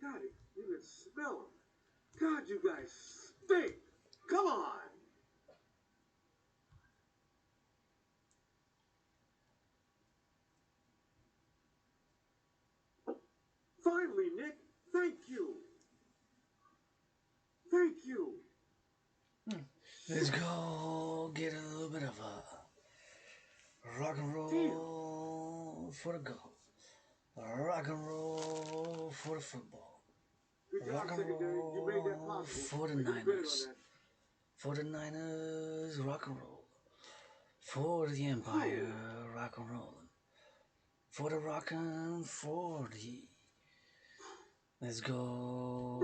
God, you can smell them. God, you guys stink. Come on. Oh, finally, Nick. Thank you. Thank you. Let's go get a little bit of a rock and roll for the goal. Rock and roll for the football. Rock and roll for the Niners. For the Niners, rock and roll. For the Empire, rock and roll. For the rockin', for the... Let's go.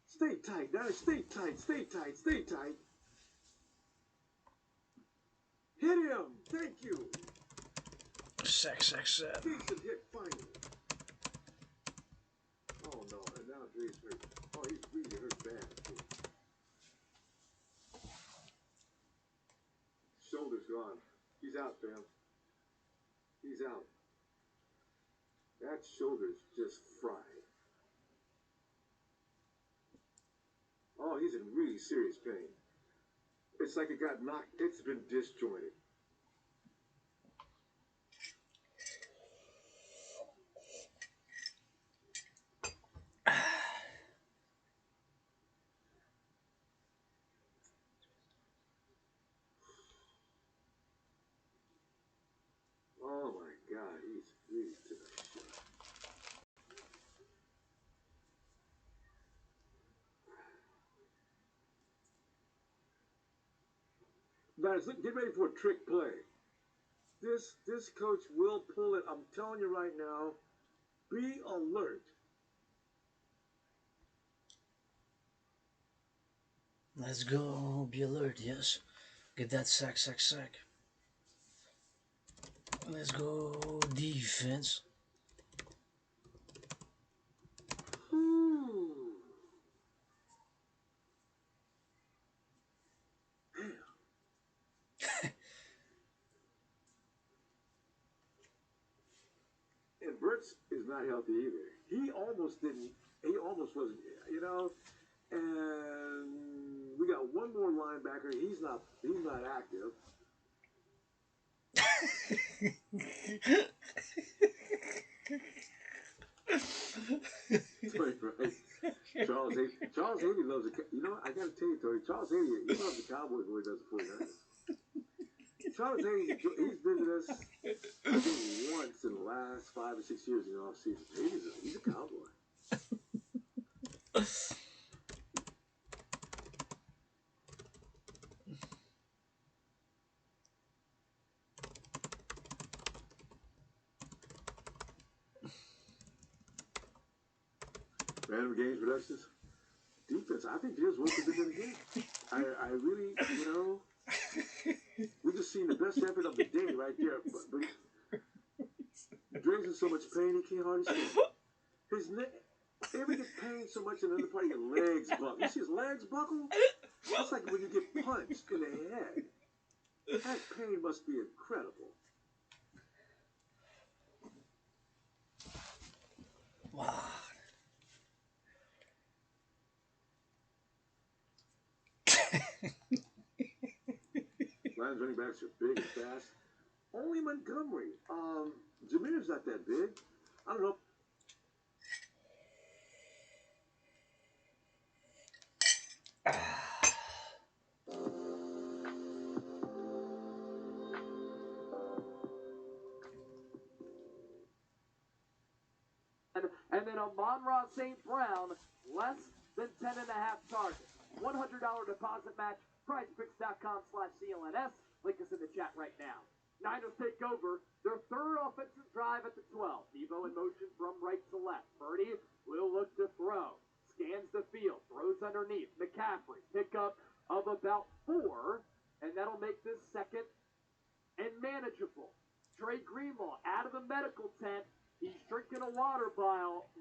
Stay tight, Niners. Stay tight, stay tight, stay tight. Hit him. Thank you. Sack. Decent hit finally. Oh no, and now Dre's hurt. Oh, he's really hurt bad. Shoulder's gone. He's out, fam. He's out. That shoulder's just fried. Oh, he's in really serious pain. It's like it got knocked. It's been disjointed. Oh my God, he's really took a shot. Guys, get ready for a trick play. This coach will pull it. I'm telling you right now. Be alert. Let's go. Be alert, yes. Get that sack. Let's go defense. And Burt's is not healthy either. He almost wasn't, you know. And we got one more linebacker. He's not active. Right. Charles Haley loves the. You know what? I gotta tell you, Tony. Charles Haley, he loves the Cowboys more than he does the 49ers. Charles Haley, he's visited us, I think, once in the last 5 or 6 years in the off season. He's a Cowboy. Man of games productions. Defense, I think Deer's worked a bit in the game. I really, you know, we just seen the best effort of the day right there. But Dre's in so much pain he can't hardly stand. His neck, ever get pain so much in the other part of your legs buckle? You see his legs buckle? That's like when you get punched in the head. That pain must be incredible. Wow. Lions running backs are big and fast. Only Montgomery. Jameer's not that big. I don't know. And then Amon-Ra St. Brown, less than 10.5 targets. $100 deposit match, prizepicks.com/CLNS. Link is in the chat right now. Niners take over their third offensive drive at the 12. Devo in motion from right to left. Purdy will look to throw. Scans the field. Throws underneath. McCaffrey. Pickup of about 4. And that'll make this second and manageable. Trey Greenlaw out of the medical tent. He's drinking a water bottle.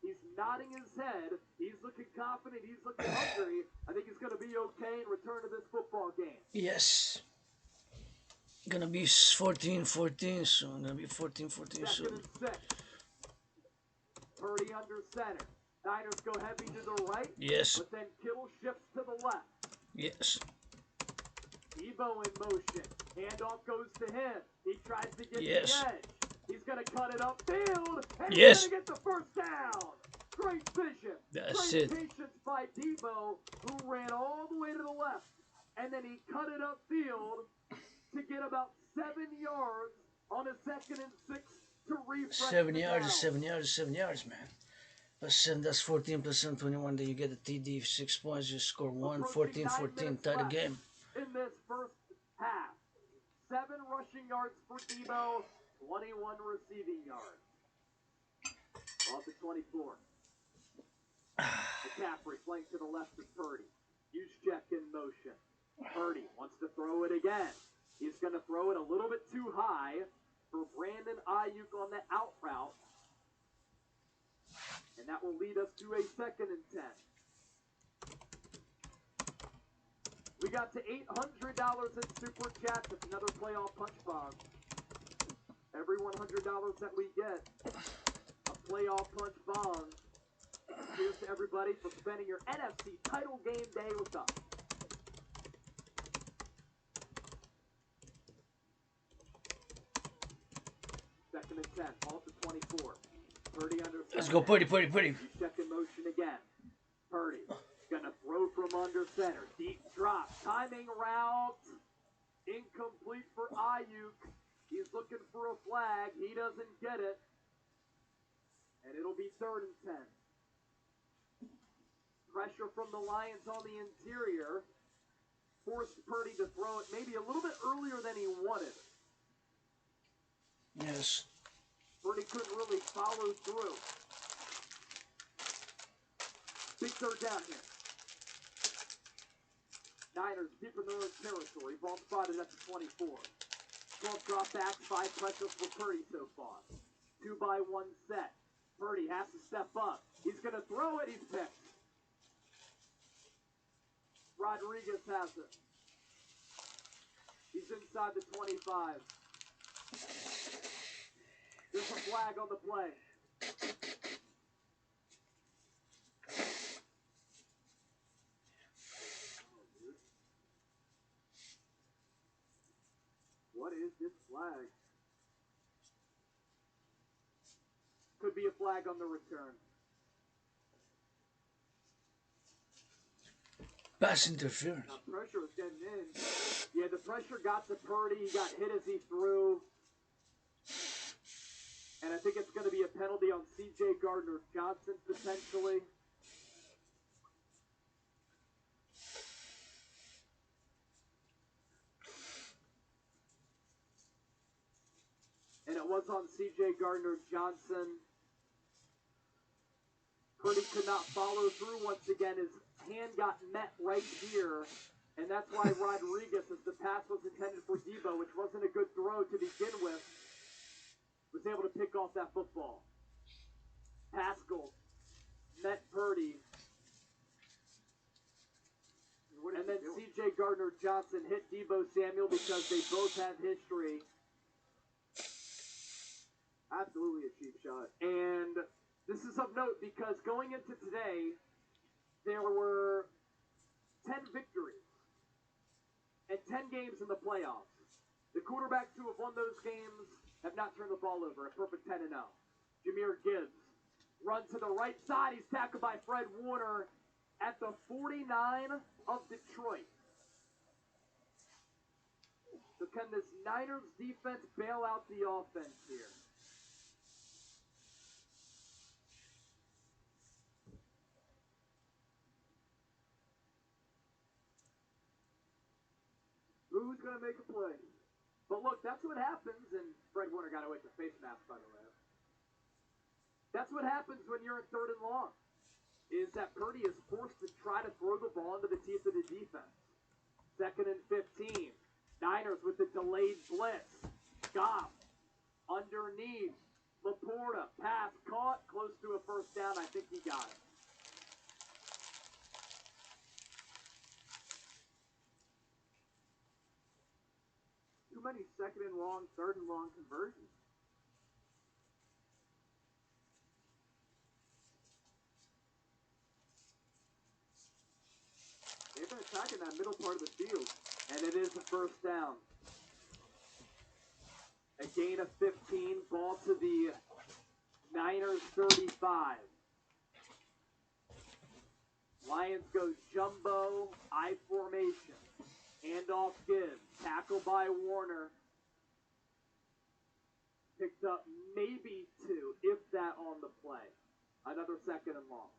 He's nodding his head. He's looking confident. He's looking hungry. I think he's going to be okay and return to this football game. Yes. Gonna be 14-14 soon. Gonna be 14-14 soon. Second and 6. Purdy under center. Niners go heavy to the right. Yes. But then Kittle shifts to the left. Yes. Devo in motion. Handoff goes to him. He tries to get Yes. the edge. He's going to cut it upfield. And Yes. he's going to get the first down. Great vision. That's Great it. patience by Devo, who ran all the way to the left. And then he cut it upfield to get about 7 yards on a 2nd and 6 to refresh 7 the yards down. is 7 yards, 7 yards, man. +7, that's 14 +7, 21. Then you get a TD, 6 points, you score 1, 14-14, tie the game. In this first half, 7 rushing yards for Devo, 21 receiving yards. Off the 24. McCaffrey flanked to the left of Purdy. Juszczyk in motion. Purdy wants to throw it again. He's going to throw it a little bit too high for Brandon Ayuk on the out route. And that will lead us to a 2nd and 10. We got to $800 in super chats. It's another playoff punch bomb. Every $100 that we get, a playoff punch bomb. Cheers to everybody for spending your NFC title game day with us. Second and 10, ball to 24. Purdy under center. Let's go, Purdy. Check in motion again. Purdy gonna throw from under center. Deep drop. Timing route. Incomplete for Ayuk. He's looking for a flag. He doesn't get it. And it'll be 3rd and 10. Pressure from the Lions on the interior. Forced Purdy to throw it maybe a little bit earlier than he wanted. Yes. Purdy couldn't really follow through. Big 3rd down here. Niners deep in their own territory. Ball spotted at the 24. 12 dropbacks, 5 pressures for Purdy so far. 2-by-1 set. Purdy has to step up. He's going to throw it. He's picked. Rodriguez has it. He's inside the 25. There's a flag on the play. What is this flag? Could be a flag on the return. Pass interference. Now, pressure was getting in. Yeah, the pressure got to Purdy. He got hit as he threw. And I think it's going to be a penalty on C.J. Gardner-Johnson, potentially. And it was on C.J. Gardner-Johnson. Purdy could not follow through once again. His hand got met right here. And that's why Rodriguez, as the pass was intended for Devo, which wasn't a good throw to begin with, was able to pick off that football. Pascal met Purdy. And then C.J. Gardner-Johnson hit Devo Samuel because they both have history. Absolutely a cheap shot. And this is of note because going into today, there were 10 victories and 10 games in the playoffs. The quarterbacks who have won those games have not turned the ball over, a perfect 10-0. Jahmyr Gibbs runs to the right side. He's tackled by Fred Warner at the 49 of Detroit. So can this Niners defense bail out the offense here? Who's going to make a play? But look, that's what happens, and Fred Warner got away with the face mask, by the way. That's what happens when you're in 3rd and long, is that Purdy is forced to try to throw the ball into the teeth of the defense. 2nd and 15. Niners with the delayed blitz. Goff underneath. Laporta, pass caught, close to a first down. I think he got it. Too many 2nd and long, 3rd and long conversions. They've been attacking that middle part of the field, and it is a first down. A gain of 15, ball to the Niners 35. Lions go jumbo, I formation. Handoff gives, tackle by Warner. Picked up maybe 2, if that on the play. Another 2nd and long.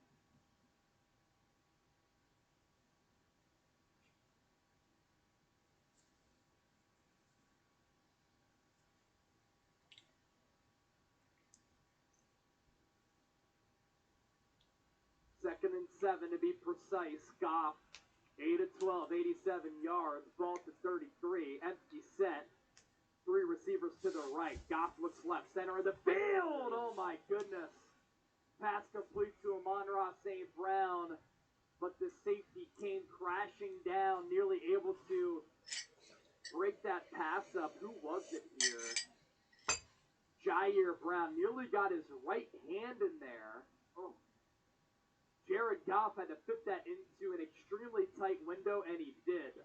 Second and 7 to be precise. Goff, 8 of 12, 87 yards. Ball to 33. Empty set. 3 receivers to the right. Goff looks left. Center of the field. Oh my goodness. Pass complete to Amon-Ra St. Brown. But the safety came crashing down, nearly able to break that pass up. Who was it here? Jair Brown nearly got his right hand in there. Oh. Jared Goff had to fit that into an extremely tight window, and he did.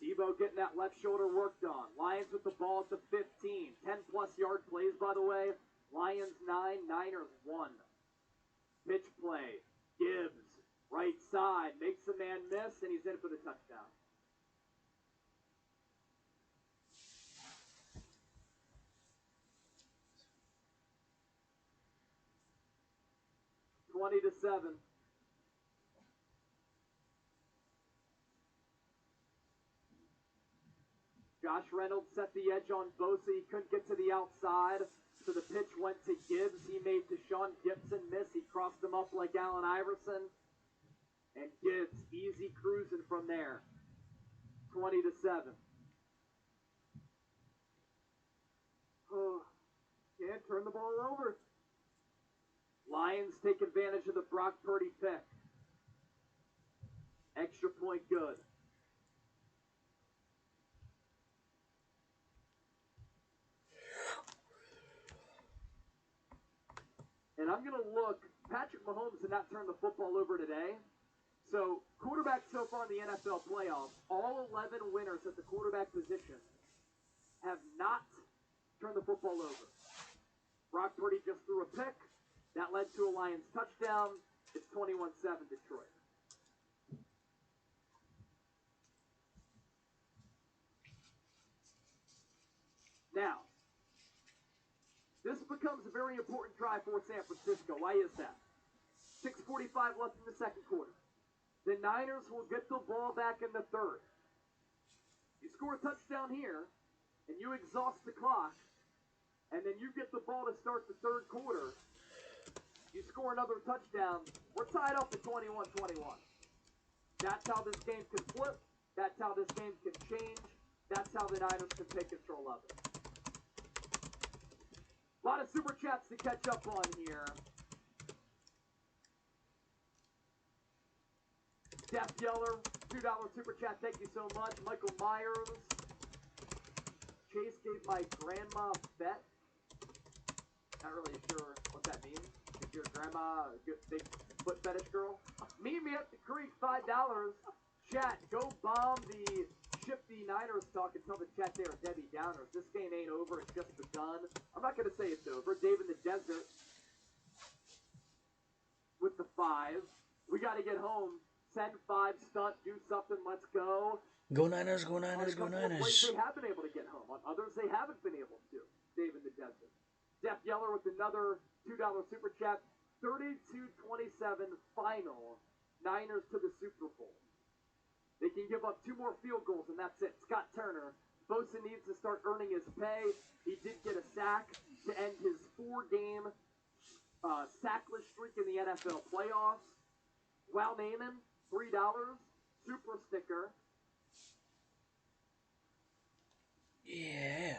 Debo getting that left shoulder worked on. Lions with the ball at the 15. 10-plus yard plays, by the way. Lions 9, Niners 1. Pitch play. Gibbs, right side, makes the man miss, and he's in for the touchdown. to 7. Josh Reynolds set the edge on Bosa. He couldn't get to the outside, so the pitch went to Gibbs. He made Deshaun Gibson miss. He crossed him up like Allen Iverson. And Gibbs easy cruising from there. 20 to 7. Oh, can't turn the ball over. Lions take advantage of the Brock Purdy pick. Extra point good. And I'm going to look. Patrick Mahomes did not turn the football over today. So, quarterbacks so far in the NFL playoffs, all 11 winners at the quarterback position have not turned the football over. Brock Purdy just threw a pick. That led to a Lions touchdown. It's 21-7 Detroit. Now, this becomes a very important drive for San Francisco. Why is that? 6:45 left in the second quarter. The Niners will get the ball back in the third. You score a touchdown here, and you exhaust the clock, and then you get the ball to start the third quarter. You score another touchdown. We're tied up at 21-21. That's how this game can flip. That's how this game can change. That's how the Niners can take control of it. A lot of super chats to catch up on here. Jeff Yeller, $2 super chat. Thank you so much. Michael Myers. Chase gave my grandma bet. Not really sure what that means. Is your grandma a good big foot fetish girl? Meet me at the creek, $5. Chat, go bomb the shifty Niners talk and tell the chat they are Debbie Downers. This game ain't over, it's just begun. I'm not going to say it's over. Dave in the desert with the 5. We got to get home. Send 5, stunt, do something, let's go. Go Niners, go Niners, go Niners. They have been able to get home. On others, they haven't been able to. Dave in the desert. Jeff Yeller with another $2 super chat. 32-27 final. Niners to the Super Bowl. They can give up 2 more field goals, and that's it. Scott Turner. Bosa needs to start earning his pay. He did get a sack to end his 4-game sackless streak in the NFL playoffs. Wow, Naaman, $3. Super sticker. Yeah.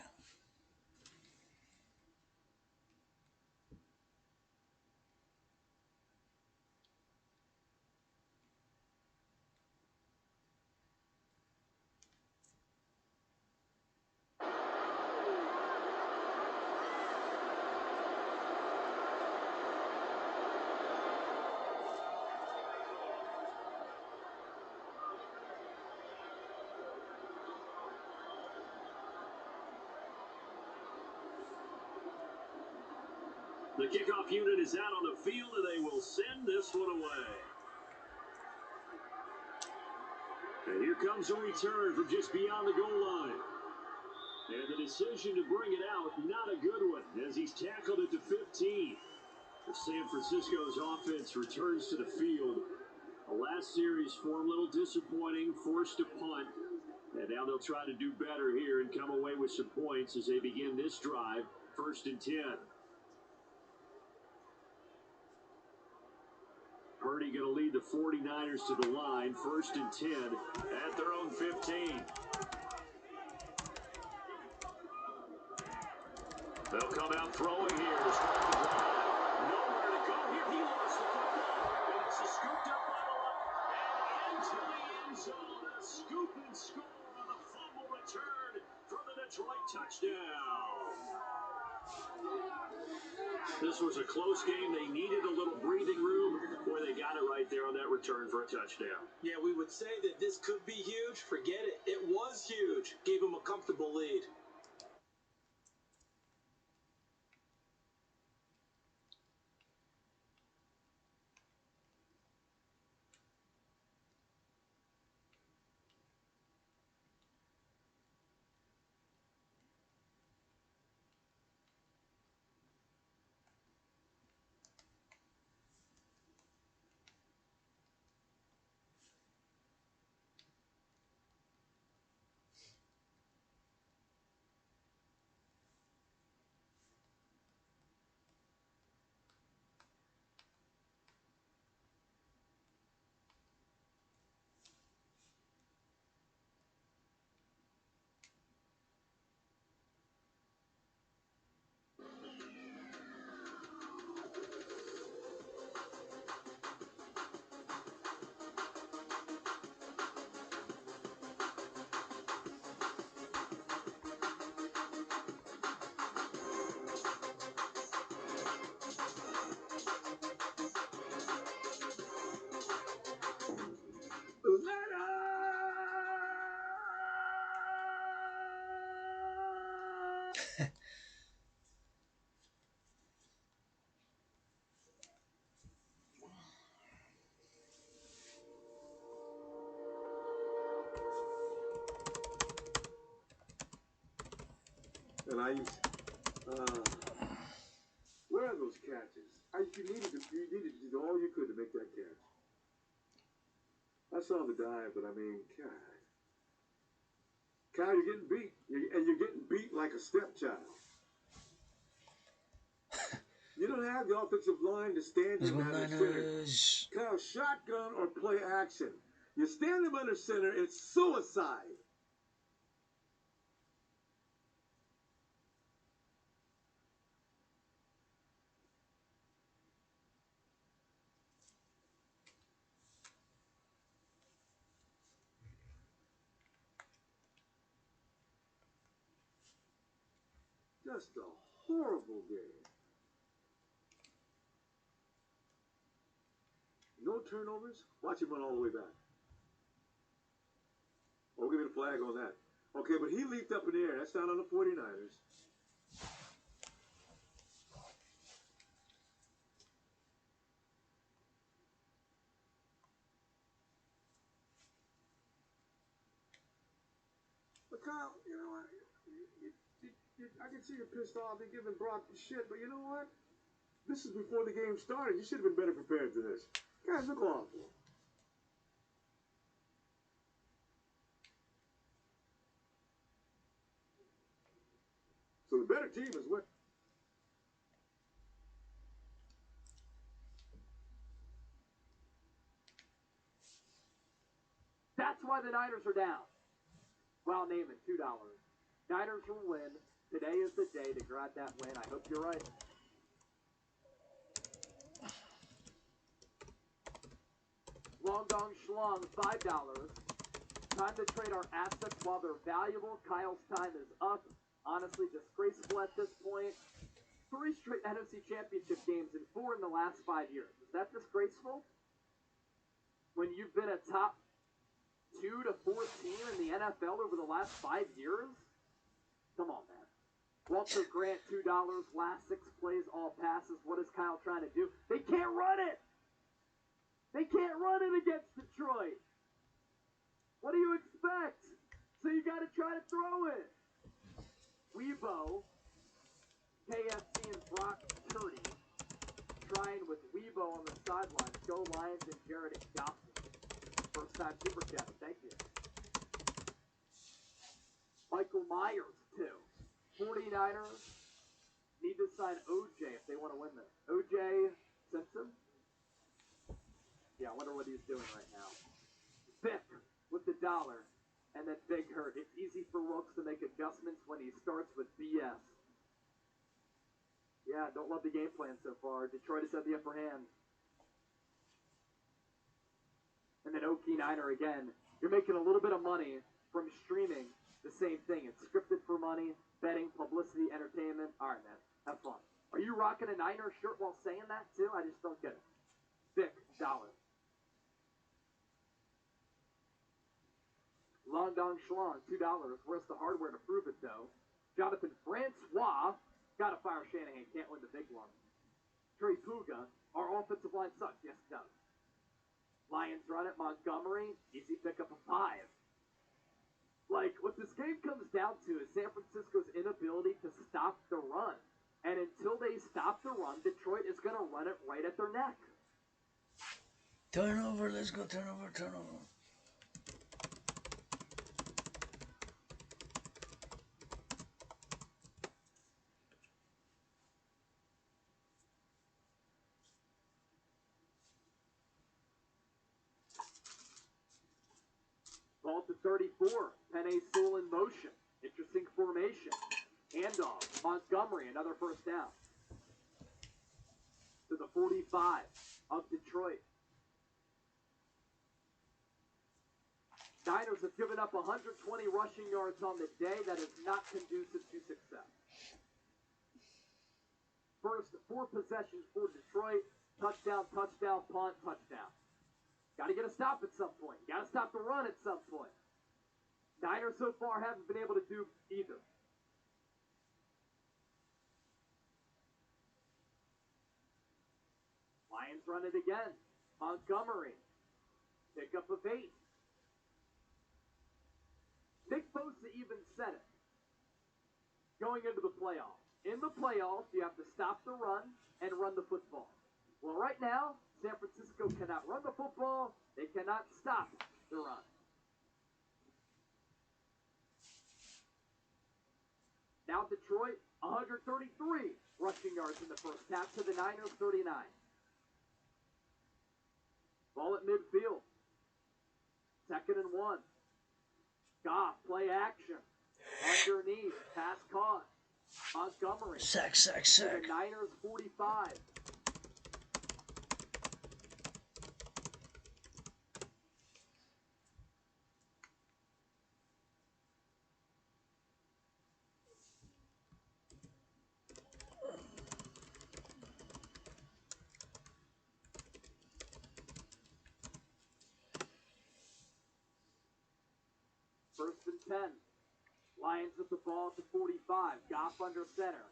The kickoff unit is out on the field, and they will send this one away. And here comes a return from just beyond the goal line. And the decision to bring it out, not a good one, as he's tackled it to 15. The San Francisco's offense returns to the field. The last series form, a little disappointing, forced to punt. And now they'll try to do better here and come away with some points as they begin this drive, 1st and 10. Purdy going to lead the 49ers to the line, 1st and 10 at their own 15. They'll come out throwing here to start the drive. Nowhere to go here. He lost the football. And this is scooped up by the left and into the end zone. A scoop and score on a fumble return for the Detroit touchdown. This was a close game. They needed a little breathing room. Boy, they got it right there on that return for a touchdown. Yeah, we would say that this could be huge. Forget it. It was huge. Gave them a comfortable lead. And I used, where are those catches? You needed to do all you could to make that catch. I saw the dive, but I mean, God. Kyle, you're getting beat. And you're getting beat like a stepchild. You don't have the offensive line to stand him under center. Kyle, shotgun or play action. You stand him under center, it's suicide. Just a horrible game. No turnovers. Watch him run all the way back. Oh, we'll give it a flag on that. Okay, but he leaped up in the air. That's not on the 49ers. But Kyle, you know what? I can see you're pissed off. They're giving Brock shit, but you know what? This is before the game started. You should have been better prepared for this. Guys, look awful. So the better team is winning. That's why the Niners are down. Well, name it, $2. Niners will win. Today is the day to grab that win. I hope you're right. Long Dong Schlong, $5. Time to trade our assets while they're valuable. Kyle's time is up. Honestly, disgraceful at this point. 3 straight NFC Championship games and 4 in the last 5 years. Is that disgraceful? When you've been a top 2 to 4 team in the NFL over the last 5 years? Come on, man. Walter Grant, $2. Last 6 plays, all passes. What is Kyle trying to do? They can't run it! They can't run it against Detroit! What do you expect? So you got to try to throw it. Weibo, KFC, and Brock Purdy trying with Weibo on the sidelines. Go Lions and Jared and Goffin. First time super chat. Thank you. Michael Myers, 2. 49ers need to sign OJ if they want to win this. OJ Simpson? Yeah, I wonder what he's doing right now. Vic with the $1. And then Big Hurt. It's easy for Wilkes to make adjustments when he starts with BS. Yeah, don't love the game plan so far. Detroit has had the upper hand. And then Okie Niner again. You're making a little bit of money from streaming the same thing. It's scripted for money, betting, publicity, entertainment. All right, man. Have fun. Are you rocking a Niner shirt while saying that, too? I just don't get it. Vic, $1. Long Dong Schlong, $2. Where's the hardware to prove it, though? Jonathan Francois. Gotta fire Shanahan. Can't win the big one. Trey Puga. Our offensive line sucks. Yes, it does. Lions run it. Montgomery. Easy pickup of 5. Like, what this game comes down to is San Francisco's inability to stop the run. And until they stop the run, Detroit is going to run it right at their neck. Turnover. Let's go. Turnover. Turnover. Ball to 34. Penei Sewell in motion. Interesting formation. Handoff. Montgomery, another first down. To the 45 of Detroit. Niners have given up 120 rushing yards on the day. That is not conducive to success. First 4 possessions for Detroit. Touchdown, touchdown, punt, touchdown. Got to get a stop at some point. Got to stop the run at some point. Niners so far haven't been able to do either. Lions run it again. Montgomery. Pick up of 8. Nick Bosa even said it. Going into the playoffs. In the playoffs, you have to stop the run and run the football. Well, right now, San Francisco cannot run the football. They cannot stop the run. Now Detroit, 133 rushing yards in the first half to the Niners, 39. Ball at midfield. 2nd and 1. Goff, play action. Underneath, pass caught. Montgomery. Sack. To the Niners, 45. First and 10. Lions with the ball to 45. Goff under center.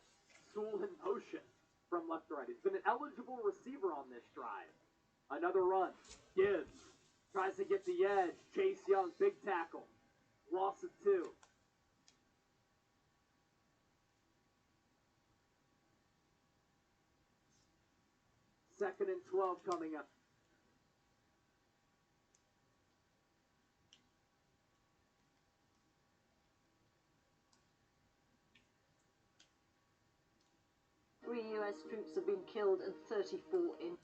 Sewell in motion from left to right. He's been an eligible receiver on this drive. Another run. Gibbs tries to get the edge. Chase Young, big tackle. Loss of 2. Second and 12 coming up. 33 US troops have been killed and 34 injured.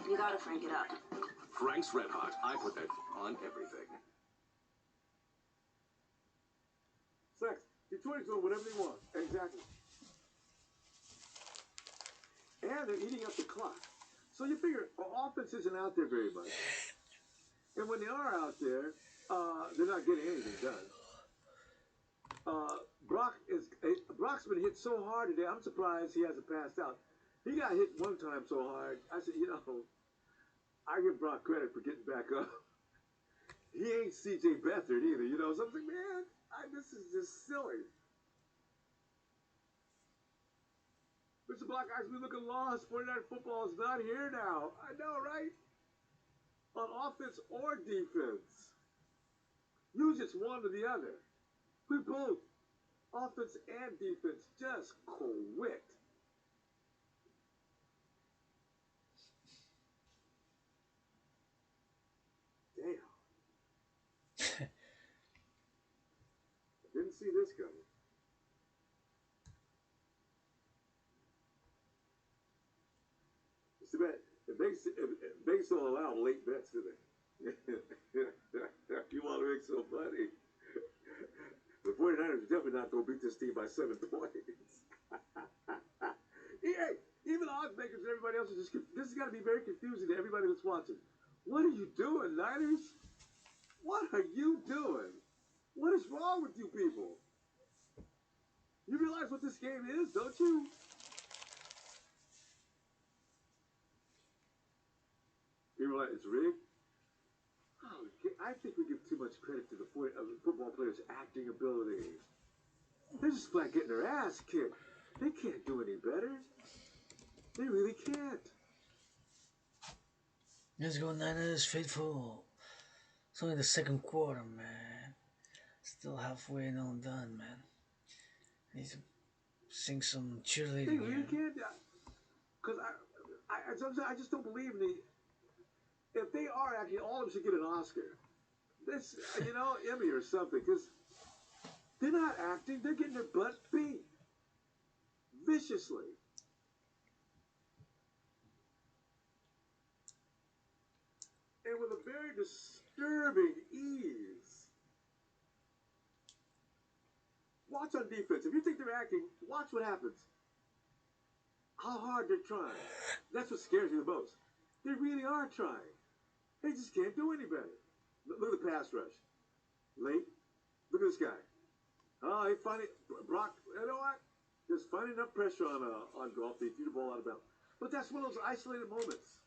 You gotta crank it up. Frank's Red Hot. I put that on everything. Sex. Detroit's doing whatever they want. Exactly. And they're eating up the clock. So you figure offense isn't out there very much. And when they are out there, they're not getting anything done. Brock's been hit so hard today, I'm surprised he hasn't passed out. He got hit one time so hard, I said, you know, I give Brock credit for getting back up. He ain't C.J. Beathard either, you know. So I'm like, man, this is just silly. Mr. Block, guys, we look at lost. 49 football is not here now. I know, right? On offense or defense. Use it's one or the other. We both, offense and defense, just quit. Damn. Didn't see this coming. It's too bad. Banks don't allow late bets, do they? You want to make some money. The 49ers are definitely not going to beat this team by 7 points. Hey, even odds makers and everybody else is just, this has got to be very confusing to everybody that's watching. What are you doing, Niners? What are you doing? What is wrong with you people? You realize what this game is, don't you? You realize it's rigged? Oh, I think we give too much credit to the football players' acting ability. They're just flat getting their ass kicked. They can't do any better. They really can't. Let's go Niners, faithful. It's only the second quarter, man. Still halfway and all done, man. I need to sing some cheerleading. They really can't. Because I just don't believe in the. If they are acting, all of them should get an Oscar. This, you know, Emmy or something. Because they're not acting. They're getting their butt beat. Viciously. And with a very disturbing ease. Watch on defense. If you think they're acting, watch what happens. How hard they're trying. That's what scares me the most. They really are trying. They just can't do any better. Look at the pass rush. Late. Look at this guy. Oh, he finally, Brock, you know what? Just finding enough pressure on golf, they threw the ball out of bounds. But that's one of those isolated moments.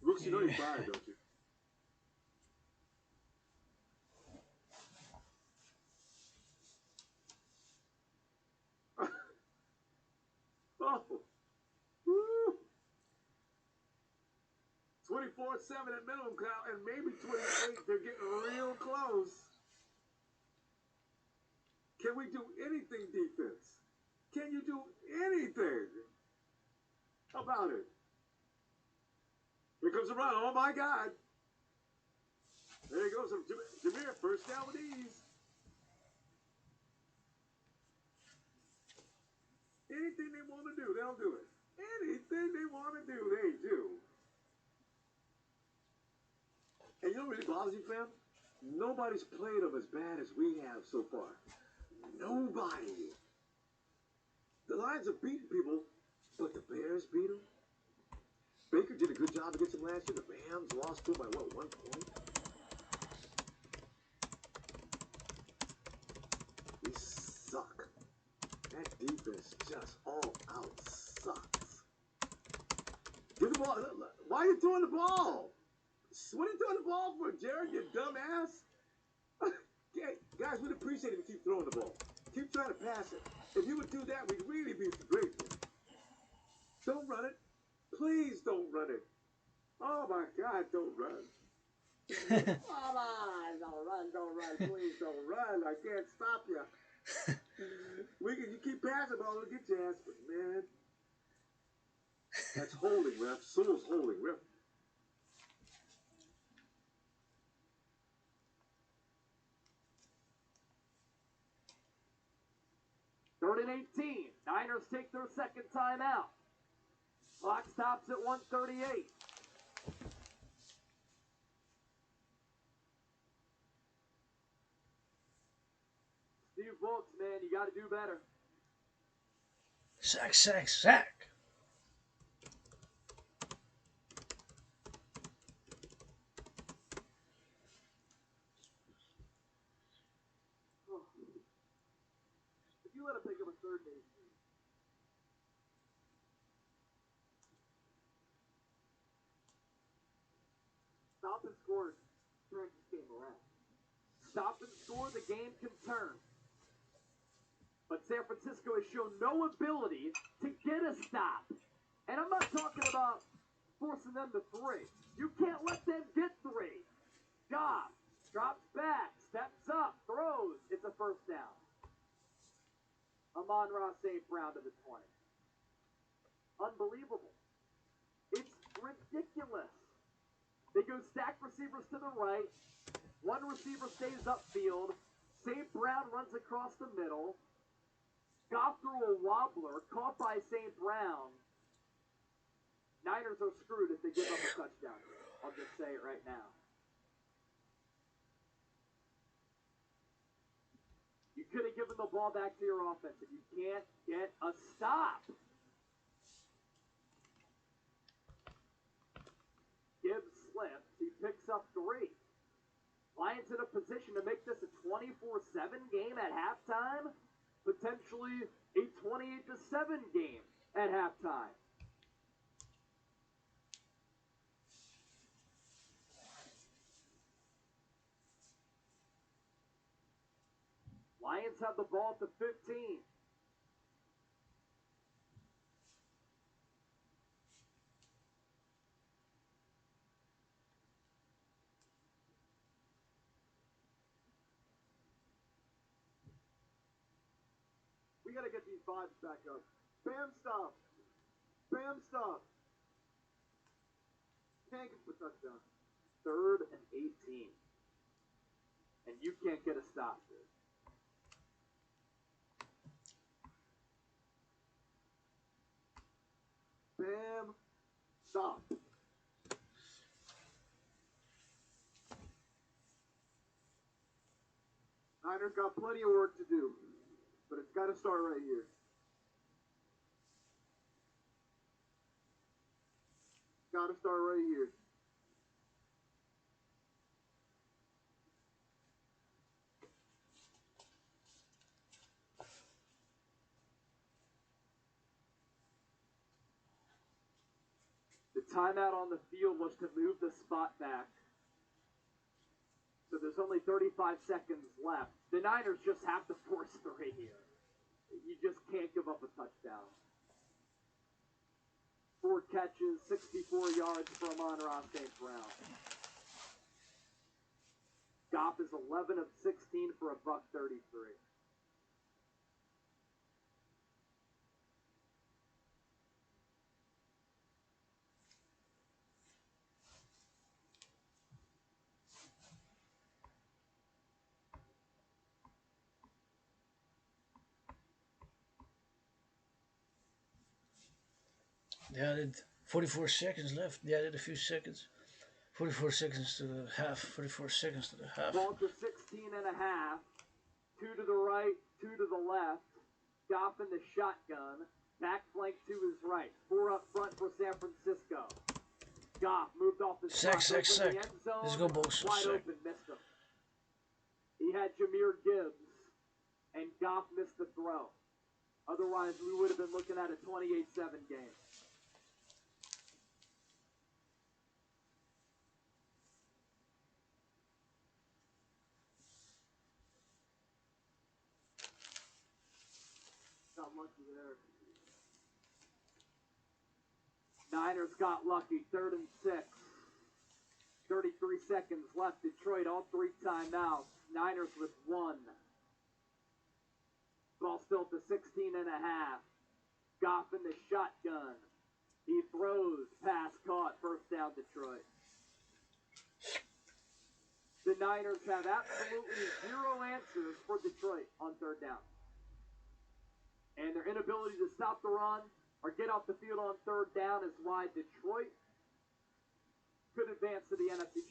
Brooks, you know you're fired, don't you? Oh. Woo. 24-7 at minimum count, and maybe 28. They're getting real close. Can we do anything, defense? Can you do anything about it? Here comes the run. Oh, my God. There he goes. Jameer, first down with ease. Anything they want to do, they'll do it. Anything they want to do, they do. And you know what really bothers you, fam? Nobody's played them as bad as we have so far. Nobody. The Lions have beaten people, but the Bears beat them. Baker did a good job against them last year. The Rams lost to them by, what, 1 point? We suck. That defense just all out sucks. Give the ball. Why are you throwing the ball? What are you throwing the ball for, Jared? You dumbass. Okay, guys, we'd appreciate it if you keep throwing the ball. Keep trying to pass it. If you would do that, we'd really be grateful. Don't run it. Please don't run it. Oh my God, don't run. Come on, don't run, please don't run. I can't stop you. You keep passing the ball, it'll get your ass, but man. That's holding, ref. Soul's holding, ref. Third and 18. Niners take their second timeout. Clock stops at 1:38. Steve Wilkes, man, you got to do better. Sack, sack, sack. If you let him pick up a third and 18. Stop and score. Turn this game around. Stop and score, the game can turn. But San Francisco has shown no ability to get a stop. And I'm not talking about forcing them to three. You can't let them get three. Goff drops back, steps up, throws. It's a first down. Amon-Ra St. Brown to the 20. Unbelievable. It's ridiculous. They go stack receivers to the right. One receiver stays upfield. St. Brown runs across the middle. Goff threw a wobbler, caught by St. Brown. Niners are screwed if they give up a touchdown. I'll just say it right now. You could have given the ball back to your offense if you can't get a stop. Gibbs slips. He picks up 3. Lions in a position to make this a 24-7 game at halftime. Potentially a 28-7 game at halftime. Lions have the ball at the 15. We got to get these vibes back up. Bam stop. Bam stop. Can't get the touchdown. Third and 18. And you can't get a stop, dude. Bam stop. Niners got plenty of work to do. But it's got to start right here. Got to start right here. The timeout on the field was to move the spot back. So there's only 35 seconds left. The Niners just have to force 3 here. You just can't give up a touchdown. 4 catches, 64 yards for Amon-Ra St. Brown. Goff is 11 of 16 for $133. They added 44 seconds left. They added a few seconds. 44 seconds to the half. 44 seconds to the half. Ball to 16 and a half. 2 to the right, 2 to the left. Goff in the shotgun. Back flank to his right. 4 up front for San Francisco. Goff moved off the sack. Let's go, boys. Wide open, missed him. He had Jahmyr Gibbs, and Goff missed the throw. Otherwise, we would have been looking at a 28-7 game. Got lucky there. Niners got lucky. 3rd and 6. 33 seconds left. Detroit, all 3 timeouts. Niners with 1. Ball still at the 16 and a half. Goff in the shotgun. He throws. Pass caught. First down, Detroit. The Niners have absolutely 0 answers for Detroit on 3rd down. And their inability to stop the run or get off the field on 3rd down is why Detroit could advance to the NFC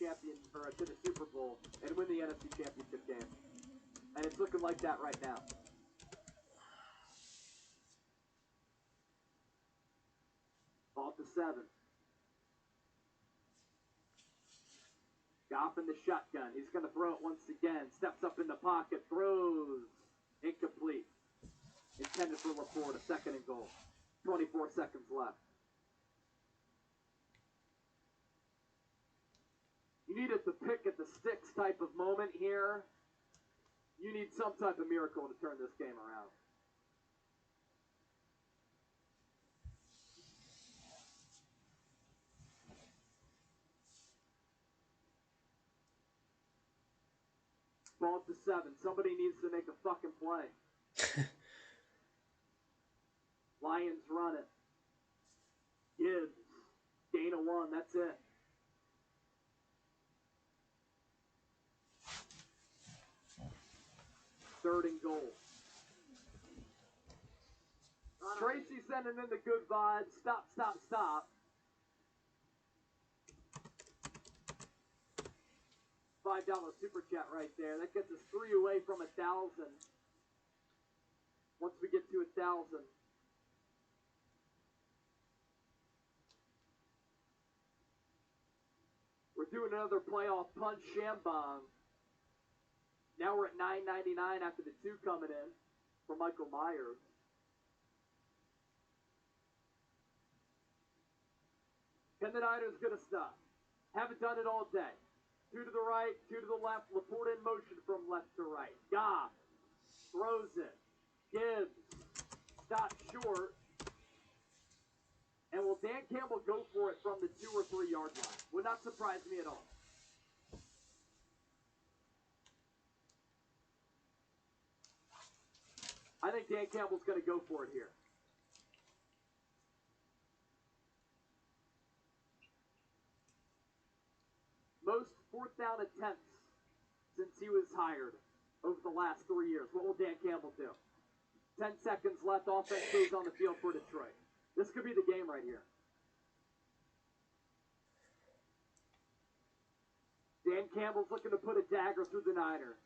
or to the Super Bowl and win the NFC Championship game. And it's looking like that right now. Ball to 7. Goff in the shotgun. He's going to throw it once again. Steps up in the pocket. Throws. Incomplete. Intended for LaPorte. A 2nd and goal. 24 seconds left. You needed the pick at the sticks type of moment here. You need some type of miracle to turn this game around. Ball to 7. Somebody needs to make a fucking play. Lions run it. Gibbs. Gain of 1. That's it. Third and goal. Tracy sending in the good vibes. Stop, stop, stop. $5 super chat right there. That gets us 3 away from 1,000. Once we get to 1,000. We're doing another playoff punch shambong. Now we're at $9.99 after the 2 coming in for Michael Myers. Can the Niners get a stop? Haven't done it all day. 2 to the right, 2 to the left. LaPorte in motion from left to right. Goff throws it. Gibbs stops short. And will Dan Campbell go for it from the 2 or 3 yard line? Would not surprise me at all. I think Dan Campbell's going to go for it here. Most 4th down attempts since he was hired over the last 3 years. What will Dan Campbell do? 10 seconds left. Offense moves on the field for Detroit. This could be the game right here. Dan Campbell's looking to put a dagger through the Niners.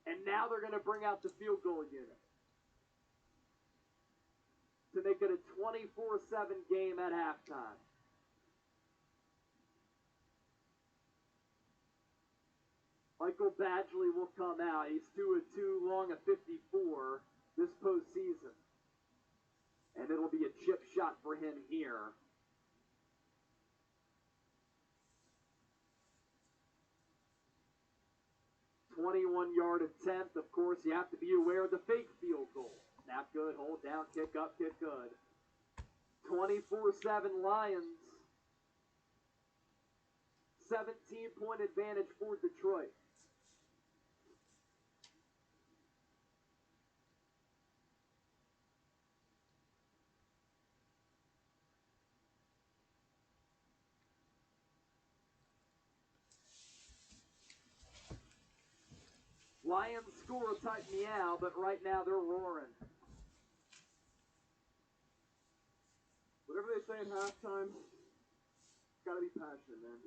And now they're going to bring out the field goal unit to make it a 24-7 game at halftime. Michael Badgley will come out. He's 2 of 2, long of 54 this postseason. And it'll be a chip shot for him here. $21-yard attempt. Of course, you have to be aware of the fake field goal. Snap good, hold down, kick up, kick good. 24-7 Lions. 17-point advantage for Detroit. Lions score a tight meow, but right now they're roaring. Whatever they say at halftime, it's got to be passionate, man.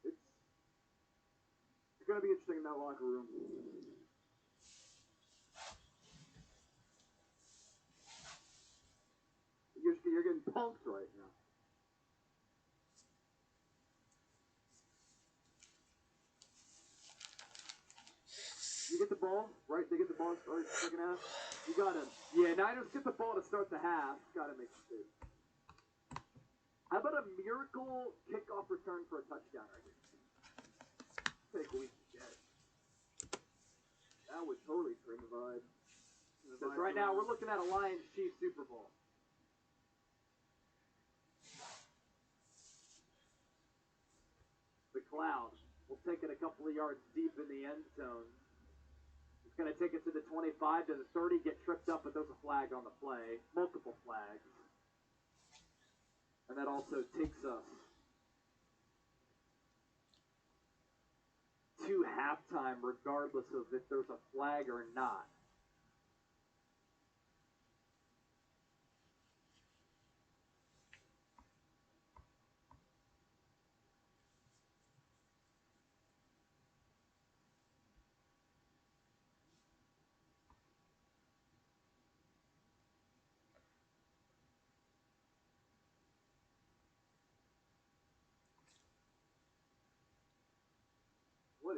It's going to be interesting in that locker room. You're getting punked right now. get the ball, right? They get the ball start second half. You gotta, yeah, Niners get the ball to start the half. Gotta make a mistake. How about a miracle kickoff return for a touchdown right here? Take what we can get. That would totally bring the vibe. Because right now we're looking at a Lions-Chiefs Super Bowl. The Cloud will take it a couple of yards deep in the end zone. It's going to take it to the 25, to the 30, get tripped up, but there's a flag on the play. Multiple flags. And that also takes us to halftime, regardless of if there's a flag or not.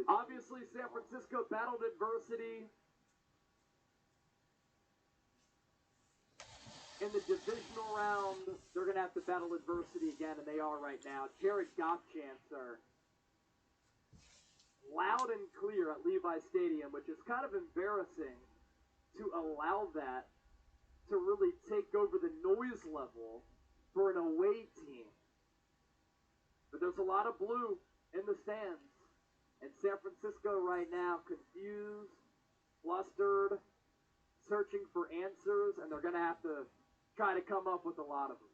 Obviously, San Francisco battled adversity in the divisional round. They're going to have to battle adversity again, and they are right now. Jared Goff chants are loud and clear at Levi Stadium, which is kind of embarrassing to allow that to really take over the noise level for an away team. But there's a lot of blue in the stands. And San Francisco right now, confused, flustered, searching for answers, and they're going to have to try to come up with a lot of them.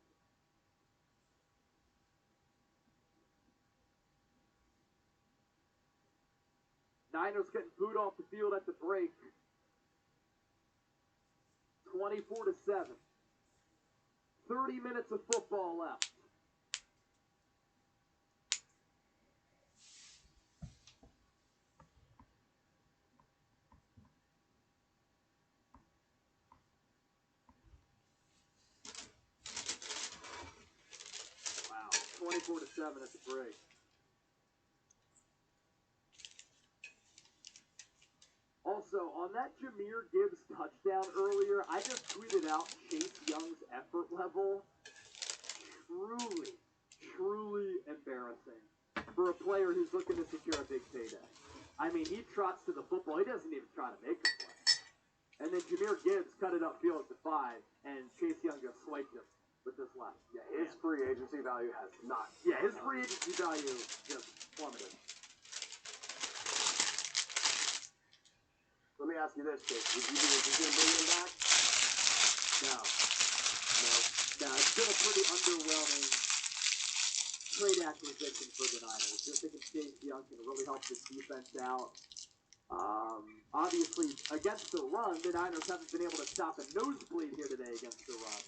Niners getting booed off the field at the break. 24-7. 30 minutes of football left. Wow, 24-7 at the break. Also, on that Jahmyr Gibbs touchdown earlier, I just tweeted out Chase Young's effort level. Truly, truly embarrassing for a player who's looking to secure a big payday. I mean, he trots to the football. He doesn't even try to make a play. And then Jahmyr Gibbs cut it upfield at the 5, and Chase Young just swiped him with this left. Yeah, his free agency value has not. Yeah, his free agency value just plummeted. Let me ask you this, Chase. Would you be interested in bringing him back? No. No, it's been a pretty underwhelming trade acquisition for the Niners. Just thinking Chase Young can really help this defense out. Obviously, against the run, the Niners haven't been able to stop a nosebleed here today against the run.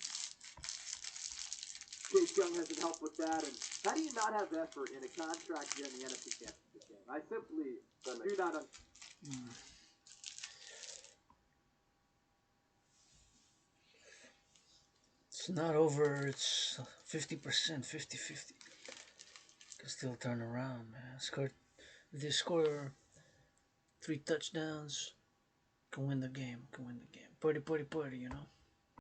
Chase Young hasn't helped with that, and how do you not have effort in a contract year in the NFC Championship game? I simply do not It's not over. It's 50%, 50-50. Can still turn around, man. If they score 3 touchdowns, can win the game. Party, you know.